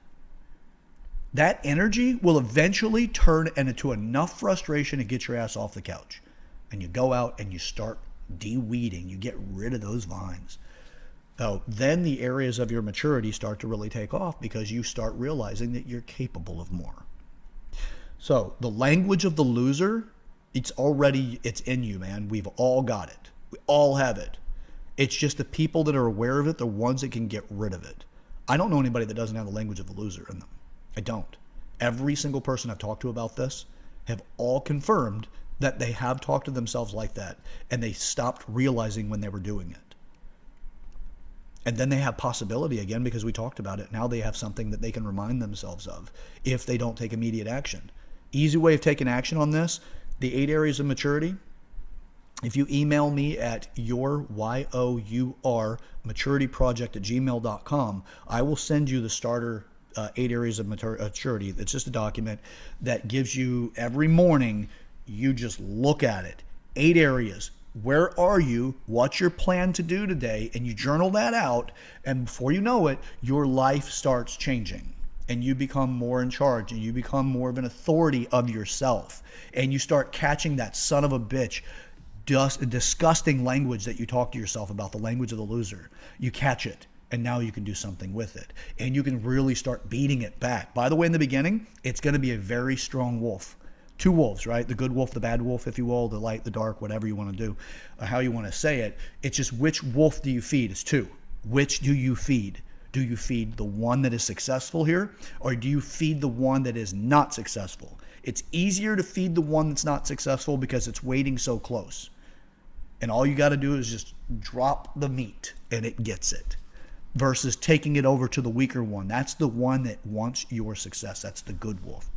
energy will eventually turn into enough frustration to get your ass off the couch. And you go out and you start de-weeding. You get rid of those vines. So then the areas of your maturity start to really take off because you start realizing that you're capable of more. So the language of the loser, it's in you, man. We've all got it. We all have it. It's just the people that are aware of it, the ones that can get rid of it. I don't know anybody that doesn't have the language of the loser in them. I don't. Every single person I've talked to about this have all confirmed that they have talked to themselves like that, and they stopped realizing when they were doing it. And then they have possibility again because we talked about it. Now they have something that they can remind themselves of if they don't take immediate action. Easy way of taking action on this, the 8 areas of maturity. If you email me at maturityproject@gmail.com, I will send you the starter 8 areas of maturity. It's just a document that gives you every morning, you just look at it. 8 areas. Where are you? What's your plan to do today? And you journal that out. And before you know it, your life starts changing. And you become more in charge. And you become more of an authority of yourself. And you start catching that son of a bitch, disgusting language that you talk to yourself about, the language of the loser. You catch it. And now you can do something with it. And you can really start beating it back. By the way, in the beginning, it's going to be a very strong wolf. 2 wolves, right? The good wolf, the bad wolf, if you will, the light, the dark, whatever you want to do, or how you want to say it. It's just which wolf do you feed? It's 2. Which do you feed? Do you feed the one that is successful here, or do you feed the one that is not successful? It's easier to feed the one that's not successful because it's waiting so close. And all you got to do is just drop the meat and it gets it. Versus taking it over to the weaker one. That's the one that wants your success. That's the good wolf.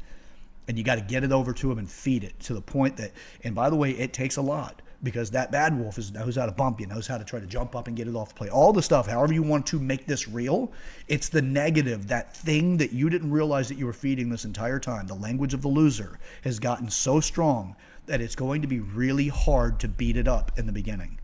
And you got to get it over to him and feed it to the point that, and by the way, it takes a lot because that bad wolf knows how to bump you, knows how to try to jump up and get it off the plate. All the stuff, however you want to make this real, it's the negative, that thing that you didn't realize that you were feeding this entire time. The language of the loser has gotten so strong that it's going to be really hard to beat it up in the beginning.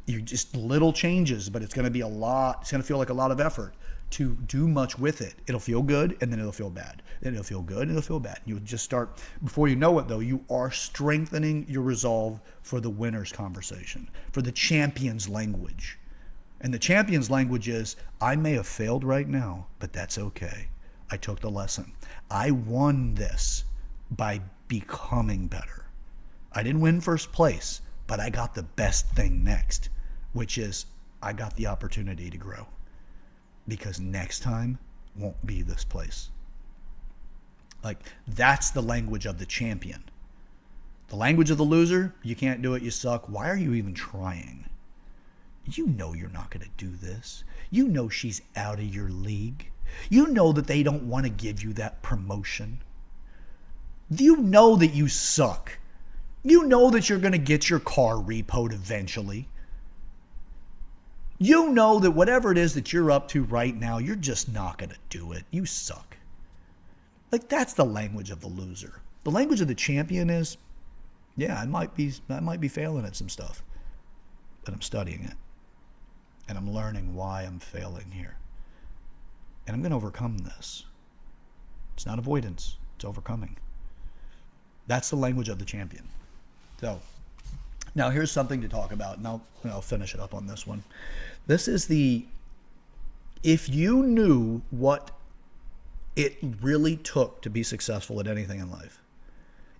You just little changes, but it's going to be a lot. It's going to feel like a lot of effort to do much with it. It'll feel good, and then it'll feel bad. Then it'll feel good, and it'll feel bad. You'll just start, before you know it, though, you are strengthening your resolve for the winner's conversation, for the champion's language. And the champion's language is, I may have failed right now, but that's okay. I took the lesson. I won this by becoming better. I didn't win first place, but I got the best thing next, which is I got the opportunity to grow. Because next time won't be this place. Like, that's the language of the champion. The language of the loser, you can't do it, you suck. Why are you even trying? You know you're not going to do this. You know she's out of your league. You know that they don't want to give you that promotion. You know that you suck. You know that you're going to get your car repoed eventually. You know that whatever it is that you're up to right now, you're just not going to do it. You suck. Like, that's the language of the loser. The language of the champion is, yeah, I might be failing at some stuff, but I'm studying it. And I'm learning why I'm failing here. And I'm going to overcome this. It's not avoidance. It's overcoming. That's the language of the champion. So, now here's something to talk about, and I'll finish it up on this one. This is if you knew what it really took to be successful at anything in life,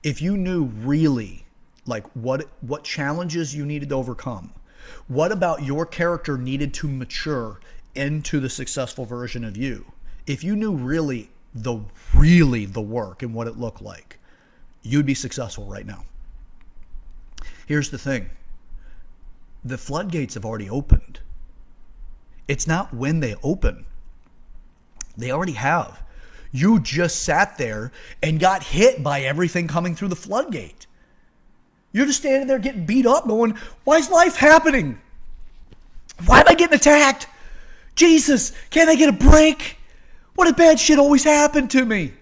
if you knew really like what challenges you needed to overcome, what about your character needed to mature into the successful version of you, if you knew really the work and what it looked like, you'd be successful right now. Here's the thing. The floodgates have already opened. It's not when they open. They already have. You just sat there and got hit by everything coming through the floodgate. You're just standing there getting beat up going, why is life happening? Why am I getting attacked? Jesus, can't I get a break? What if bad shit always happened to me?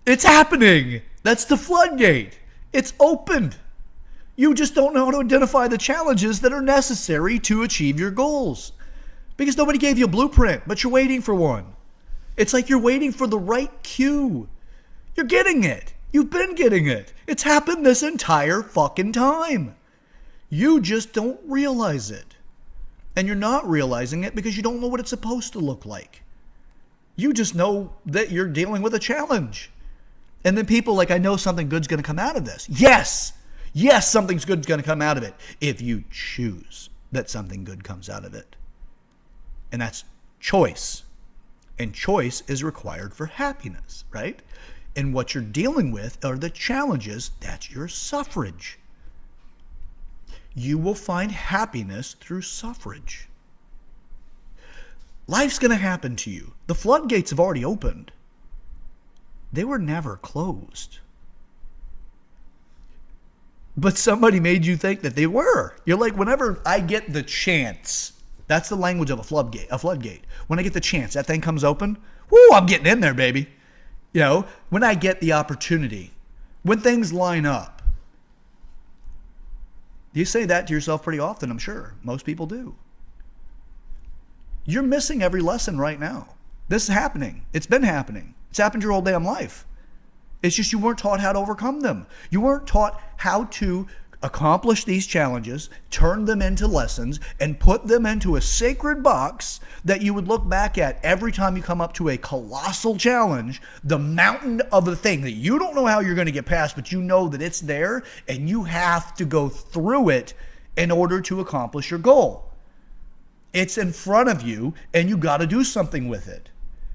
It's happening. That's the floodgate. It's opened. You just don't know how to identify the challenges that are necessary to achieve your goals. Because nobody gave you a blueprint, but you're waiting for one. It's like you're waiting for the right cue. You're getting it. You've been getting it. It's happened this entire fucking time. You just don't realize it. And you're not realizing it because you don't know what it's supposed to look like. You just know that you're dealing with a challenge. And then people like, I know something good's going to come out of this. Yes, something's good's going to come out of it if you choose that something good comes out of it. And that's choice. And choice is required for happiness, right? And what you're dealing with are the challenges. That's your suffrage. You will find happiness through suffrage. Life's going to happen to you. The floodgates have already opened. They were never closed. But somebody made you think that they were. You're like, whenever I get the chance, that's the language of a floodgate. When I get the chance, that thing comes open. Woo, I'm getting in there, baby. You know, when I get the opportunity, when things line up. You say that to yourself pretty often, I'm sure. Most people do. You're missing every lesson right now. This is happening. It's been happening. It's happened your whole damn life. It's just you weren't taught how to overcome them. You weren't taught how to accomplish these challenges, turn them into lessons, and put them into a sacred box that you would look back at every time you come up to a colossal challenge, the mountain of the thing that you don't know how you're going to get past, but you know that it's there and you have to go through it in order to accomplish your goal. It's in front of you and you got to do something with it.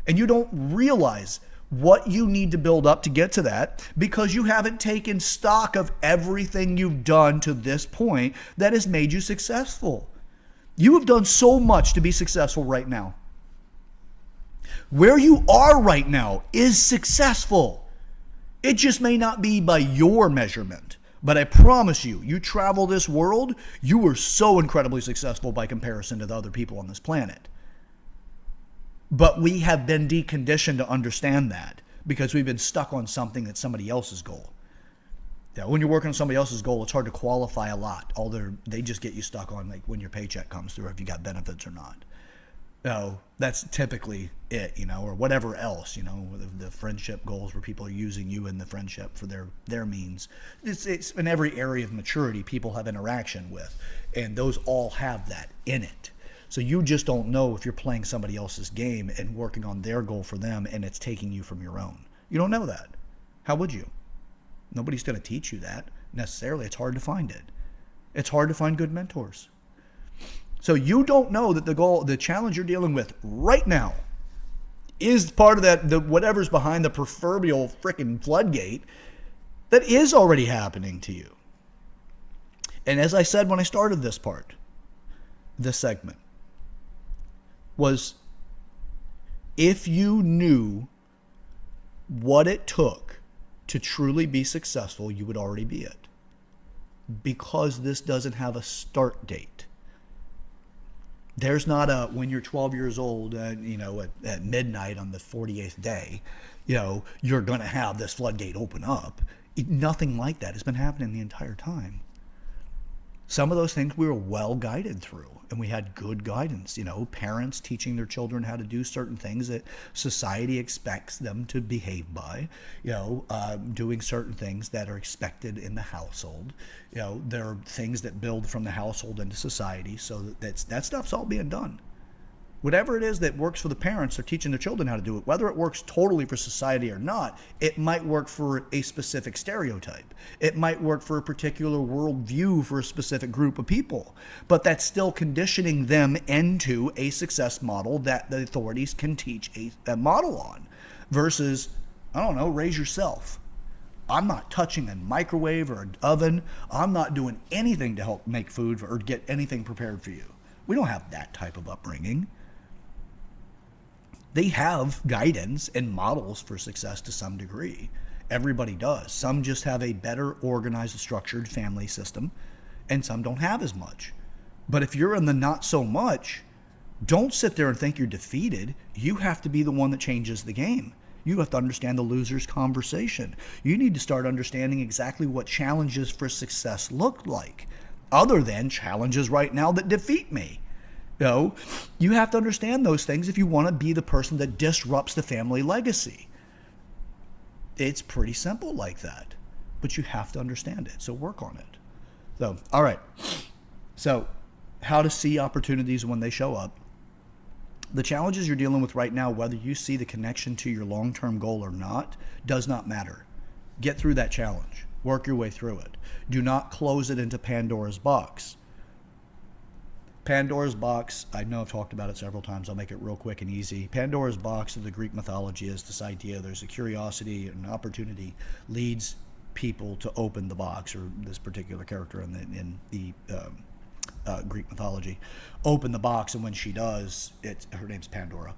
And you don't realize what you need to build up to get to that because you haven't taken stock of everything you've done to this point that has made you successful. You have done so much to be successful right now. Where you are right now is successful. It just may not be by your measurement. But I promise you, you travel this world, you are so incredibly successful by comparison to the other people on this planet. But we have been deconditioned to understand that because we've been stuck on something that's somebody else's goal. Yeah, when you're working on somebody else's goal, it's hard to qualify a lot. They just get you stuck on like when your paycheck comes through, if you got benefits or not. That's typically it, or whatever else, the friendship goals where people are using you in the friendship for their means. It's in every area of maturity people have interaction with, and those all have that in it. So you just don't know if you're playing somebody else's game and working on their goal for them and it's taking you from your own. You don't know that. How would you? Nobody's going to teach you that necessarily. It's hard to find it. It's hard to find good mentors. So you don't know that the challenge you're dealing with right now is part of that, whatever's behind the proverbial freaking floodgate that is already happening to you. And as I said when I started this segment, was if you knew what it took to truly be successful, you would already be it. Because this doesn't have a start date. There's not when you're 12 years old and, at midnight on the 48th day, you're going to have this floodgate open up. Nothing like that has been happening the entire time. Some of those things we were well guided through, and we had good guidance, parents teaching their children how to do certain things that society expects them to behave by, doing certain things that are expected in the household. There are things that build from the household into society, so that stuff's all being done. Whatever it is that works for the parents, they're teaching their children how to do it. Whether it works totally for society or not, it might work for a specific stereotype. It might work for a particular worldview for a specific group of people. But that's still conditioning them into a success model that the authorities can teach a model on. Versus, raise yourself. I'm not touching a microwave or an oven. I'm not doing anything to help make food or get anything prepared for you. We don't have that type of upbringing. They have guidance and models for success to some degree. Everybody does. Some just have a better organized, structured family system, and some don't have as much. But if you're in the not so much, don't sit there and think you're defeated. You have to be the one that changes the game. You have to understand the loser's conversation. You need to start understanding exactly what challenges for success look like, other than challenges right now that defeat me. You have to understand those things if you want to be the person that disrupts the family legacy. It's pretty simple like that, but you have to understand it. So work on it. So, all right. So, how to see opportunities when they show up. The challenges you're dealing with right now, whether you see the connection to your long-term goal or not, does not matter. Get through that challenge. Work your way through it. Do not close it into Pandora's box. Pandora's box, I know I've talked about it several times. I'll make it real quick and easy. Pandora's box of the Greek mythology is this idea there's a curiosity and an opportunity leads people to open the box, or this particular character in the Greek mythology, open the box, and when she does, her name's Pandora,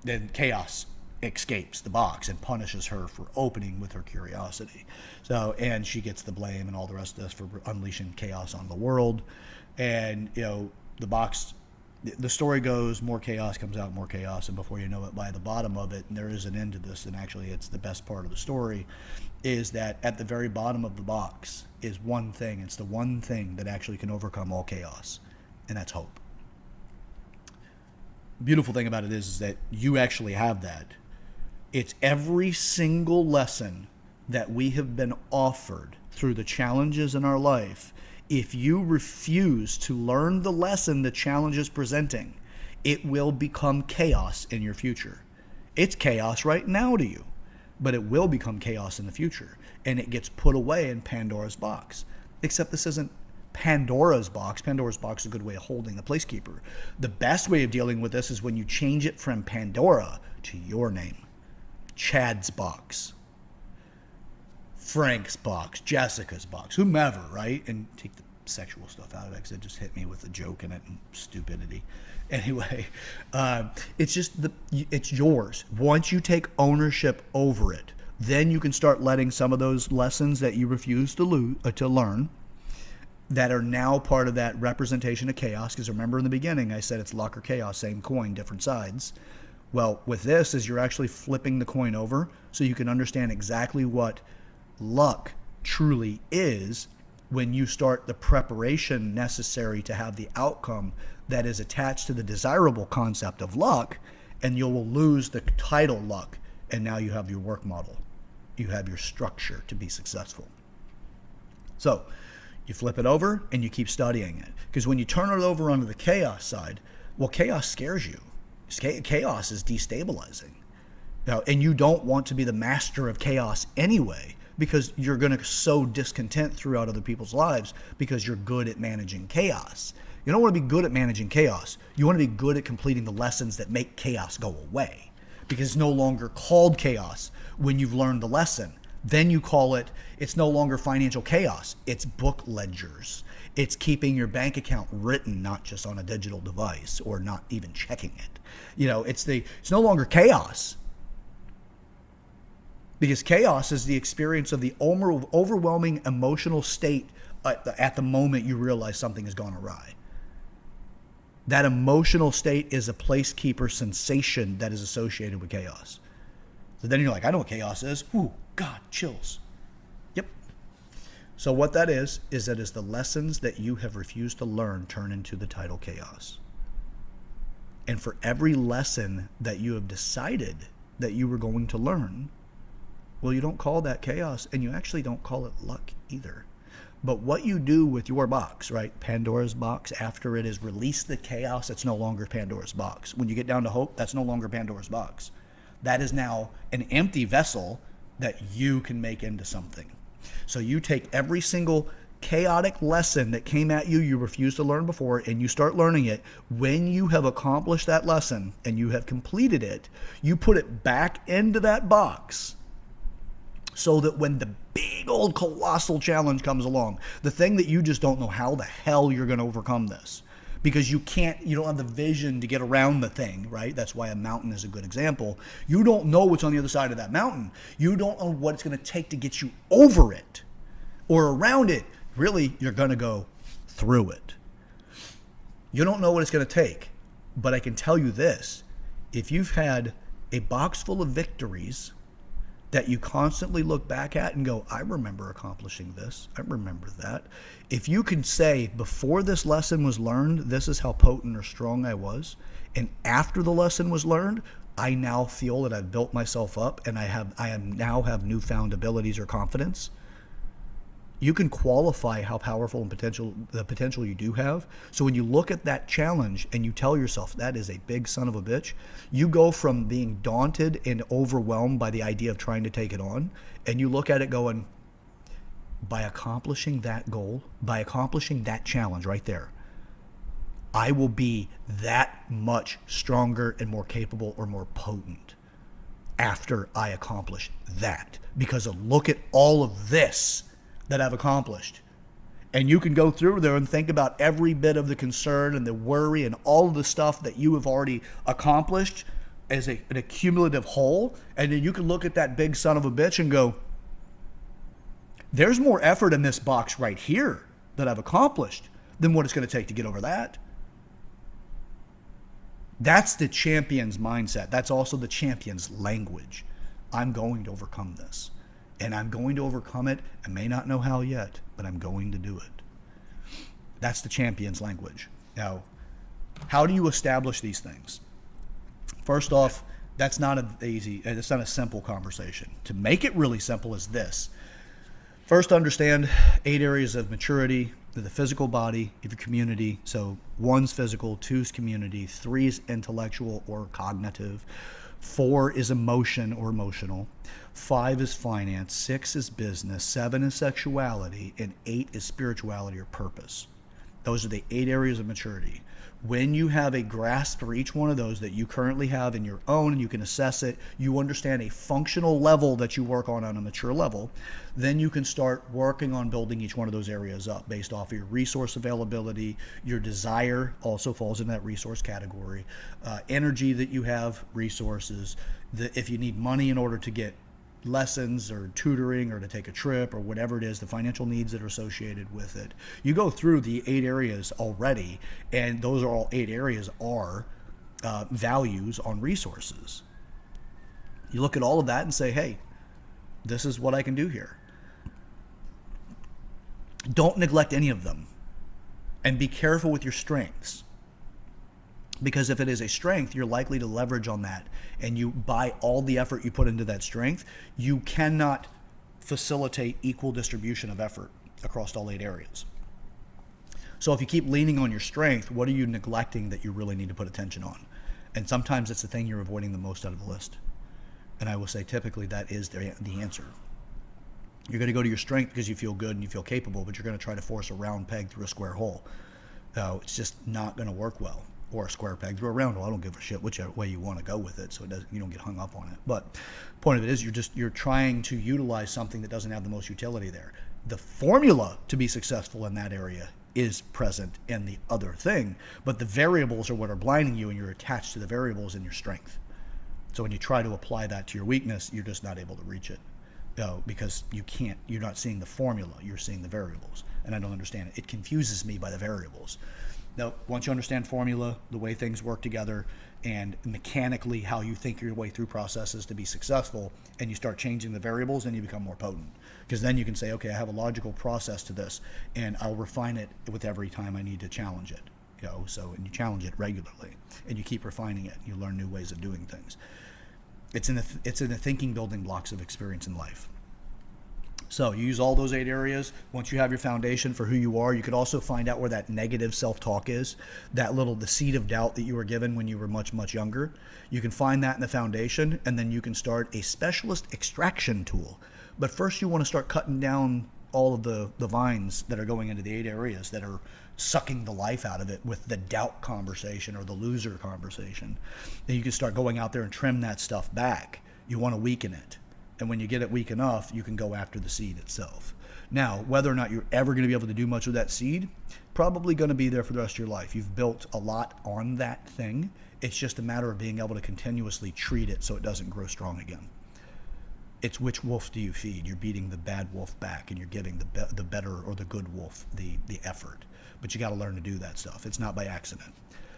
then chaos escapes the box and punishes her for opening with her curiosity. So, and she gets the blame and all the rest of this for unleashing chaos on the world. And the box, the story goes, more chaos comes out, more chaos, and before you know it, by the bottom of it, and there is an end to this, and actually it's the best part of the story, is that at the very bottom of the box is one thing. It's the one thing that actually can overcome all chaos, and that's hope. The beautiful thing about it is that you actually have that. It's every single lesson that we have been offered through the challenges in our life. If you refuse to learn the lesson the challenge is presenting, it will become chaos in your future. It's chaos right now to you, but it will become chaos in the future, and it gets put away in Pandora's box. Except this isn't Pandora's box. Pandora's box is a good way of holding the placekeeper. The best way of dealing with this is when you change it from Pandora to your name. Chad's box, Frank's box, Jessica's box, whomever, right? And take the sexual stuff out of it because it just hit me with a joke in it and stupidity. Anyway, it's yours. Once you take ownership over it, then you can start letting some of those lessons that you refuse to learn that are now part of that representation of chaos. Because remember in the beginning, I said it's luck or chaos, same coin, different sides. Well, with this is you're actually flipping the coin over so you can understand exactly what luck truly is when you start the preparation necessary to have the outcome that is attached to the desirable concept of luck, and you will lose the title luck, and now you have your work model. You have your structure to be successful. So you flip it over and you keep studying it, because when you turn it over onto the chaos side, well, chaos scares you. Chaos is destabilizing. And you don't want to be the master of chaos anyway, because you're going to sow discontent throughout other people's lives because you're good at managing chaos. You don't want to be good at managing chaos. You want to be good at completing the lessons that make chaos go away, because it's no longer called chaos when you've learned the lesson. Then you call it, it's no longer financial chaos. It's book ledgers. It's keeping your bank account written, not just on a digital device or not even checking it. It's no longer chaos. Because chaos is the experience of the overwhelming emotional state at the moment you realize something has gone awry. That emotional state is a placekeeper sensation that is associated with chaos. So then you're like, I know what chaos is. Ooh, God, chills. Yep. So what that is that is the lessons that you have refused to learn turn into the title chaos. And for every lesson that you have decided that you were going to learn, well, you don't call that chaos, and you actually don't call it luck either. But what you do with your box, right, Pandora's box, after it has released the chaos, it's no longer Pandora's box. When you get down to hope, that's no longer Pandora's box. That is now an empty vessel that you can make into something. So you take every single chaotic lesson that came at you, you refused to learn before, and you start learning it. When you have accomplished that lesson and you have completed it, you put it back into that box, so that when the big old colossal challenge comes along, the thing that you just don't know how the hell you're going to overcome this, because you don't have the vision to get around the thing, right? That's why a mountain is a good example. You don't know what's on the other side of that mountain. You don't know what it's going to take to get you over it or around it. Really, you're going to go through it. You don't know what it's going to take, but I can tell you this. If you've had a box full of victories that you constantly look back at and go, I remember accomplishing this. I remember that. If you can say, before this lesson was learned, this is how potent or strong I was, and after the lesson was learned, I now feel that I've built myself up and I now have newfound abilities or confidence. You can qualify how powerful and the potential you do have. So when you look at that challenge and you tell yourself that is a big son of a bitch, you go from being daunted and overwhelmed by the idea of trying to take it on, and you look at it going, by accomplishing that goal, by accomplishing that challenge right there, I will be that much stronger and more capable or more potent after I accomplish that. Because look at all of this that I've accomplished. And you can go through there and think about every bit of the concern and the worry and all of the stuff that you have already accomplished as an accumulative whole. And then you can look at that big son of a bitch and go, there's more effort in this box right here that I've accomplished than what it's going to take to get over that. That's the champion's mindset. That's also the champion's language. I'm going to overcome this. And I'm going to overcome it. I may not know how yet, but I'm going to do it. That's the champion's language. Now, how do you establish these things? First off, that's not it's not a simple conversation. To make it really simple is this. First, understand 8 areas of maturity: the physical body of your community. So 1's physical, 2's community, 3 is intellectual or cognitive, 4 is emotion or emotional, 5 is finance, 6 is business, 7 is sexuality, and 8 is spirituality or purpose. Those are the 8 areas of maturity. When you have a grasp for each one of those that you currently have in your own and you can assess it, you understand a functional level that you work on a mature level, then you can start working on building each one of those areas up based off of your resource availability. Your desire also falls in that resource category. Energy that you have, resources. If you need money in order to get lessons or tutoring or to take a trip or whatever it is, the financial needs that are associated with it. You go through the 8 areas already, and those are all 8 areas are values on resources. You look at all of that and say, hey, this is what I can do here. Don't neglect any of them, and be careful with your strengths. Because if it is a strength, you're likely to leverage on that. And you, by all the effort you put into that strength, you cannot facilitate equal distribution of effort across all 8 areas. So if you keep leaning on your strength, what are you neglecting that you really need to put attention on? And sometimes it's the thing you're avoiding the most out of the list. And I will say typically that is the answer. You're going to go to your strength because you feel good and you feel capable, but you're going to try to force a round peg through a square hole. So it's just not going to work well. Or a square peg through a round hole. I don't give a shit whichever way you want to go with it, so you don't get hung up on it. But point of it is you're trying to utilize something that doesn't have the most utility there. The formula to be successful in that area is present in the other thing, but the variables are what are blinding you, and you're attached to the variables in your strength. So when you try to apply that to your weakness, you're just not able to reach it. Because you're not seeing the formula, you're seeing the variables. And I don't understand it. It confuses me by the variables. Now, once you understand formula, the way things work together, and mechanically how you think your way through processes to be successful, and you start changing the variables, then you become more potent. Because then you can say, okay, I have a logical process to this, and I'll refine it with every time I need to challenge it. And you challenge it regularly, and you keep refining it. You learn new ways of doing things. It's in the thinking building blocks of experience in life. So you use all those 8 areas. Once you have your foundation for who you are, you could also find out where that negative self-talk is, the seed of doubt that you were given when you were much, much younger. You can find that in the foundation, and then you can start a specialist extraction tool. But first you want to start cutting down all of the vines that are going into the 8 areas that are sucking the life out of it with the doubt conversation or the loser conversation. Then you can start going out there and trim that stuff back. You want to weaken it. And when you get it weak enough, you can go after the seed itself. Now, whether or not you're ever going to be able to do much with that seed, probably going to be there for the rest of your life. You've built a lot on that thing. It's just a matter of being able to continuously treat it so it doesn't grow strong again. It's which wolf do you feed? You're beating the bad wolf back, and you're giving the better or the good wolf the effort. But you got to learn to do that stuff. It's not by accident.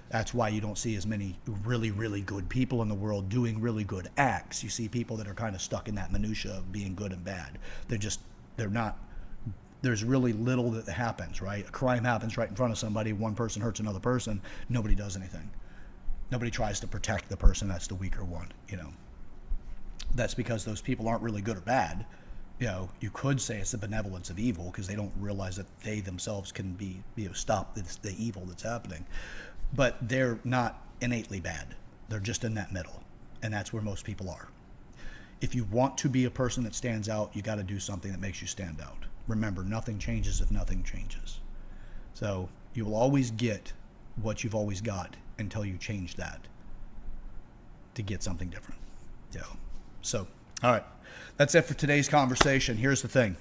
That's why you don't see as many really, really good people in the world doing really good acts. You see people that are kind of stuck in that minutia of being good and bad. They're not, there's really little that happens, right? A crime happens right in front of somebody, one person hurts another person, nobody does anything. Nobody tries to protect the person that's the weaker one, you know. That's because those people aren't really good or bad. You know, you could say it's the benevolence of evil because they don't realize that they themselves can be, stop the evil that's happening. But they're not innately bad. They're just in that middle. And that's where most people are. If you want to be a person that stands out, you got to do something that makes you stand out. Remember, nothing changes if nothing changes. So you will always get what you've always got until you change that to get something different. Yeah. So, all right. That's it for today's conversation. Here's the thing.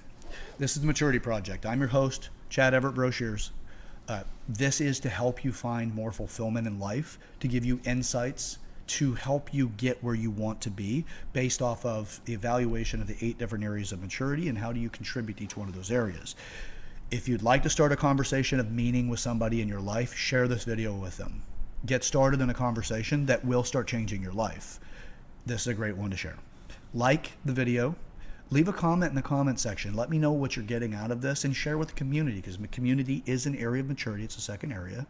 This is the Maturity Project. I'm your host, Chad Everett Brochures. This is to help you find more fulfillment in life, to give you insights, to help you get where you want to be based off of the evaluation of the 8 different areas of maturity and how do you contribute to each one of those areas. If you'd like to start a conversation of meaning with somebody in your life, share this video with them. Get started in a conversation that will start changing your life. This is a great one to share. Like the video. Leave a comment in the comment section. Let me know what you're getting out of this and share with the community because the community is an area of maturity. It's a second area.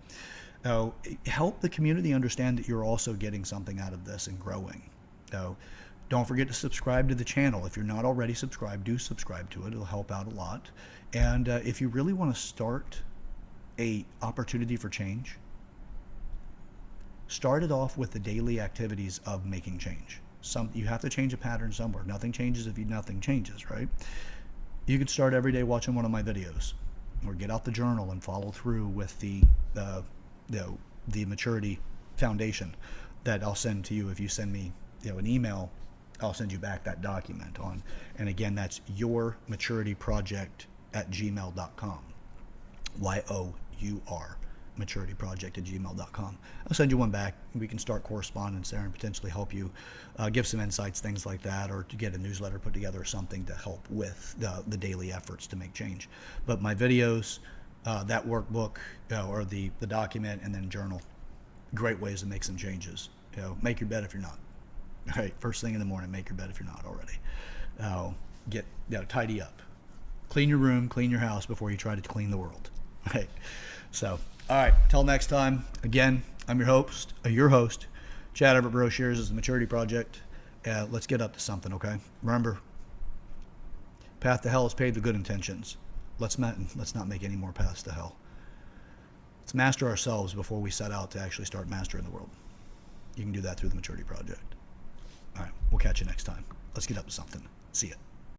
Help the community understand that you're also getting something out of this and growing. Don't forget to subscribe to the channel. If you're not already subscribed, do subscribe to it. It'll help out a lot. And if you really want to start a opportunity for change, start it off with the daily activities of making change. You have to change a pattern somewhere. Nothing changes if nothing changes, right? You could start every day watching one of my videos, or get out the journal and follow through with the maturity foundation that I'll send to you. If you send me an email, I'll send you back that document on. And again, that's yourmaturityproject@gmail.com. YOUR maturityproject@gmail.com. I'll send you one back. We can start correspondence there and potentially help you give some insights, things like that, or to get a newsletter put together or something to help with the daily efforts to make change. But my videos, that workbook, or the document, and then journal, great ways to make some changes. Make your bed if you're not. All right, first thing in the morning, make your bed if you're not already. Tidy up. Clean your room, clean your house before you try to clean the world. Right. So, all right, till next time. Again, I'm your host, Chad Everett Brochures is the Maturity Project. Let's get up to something, okay? Remember, path to hell is paved with good intentions. Let's not make any more paths to hell. Let's master ourselves before we set out to actually start mastering the world. You can do that through the Maturity Project. All right, we'll catch you next time. Let's get up to something. See ya.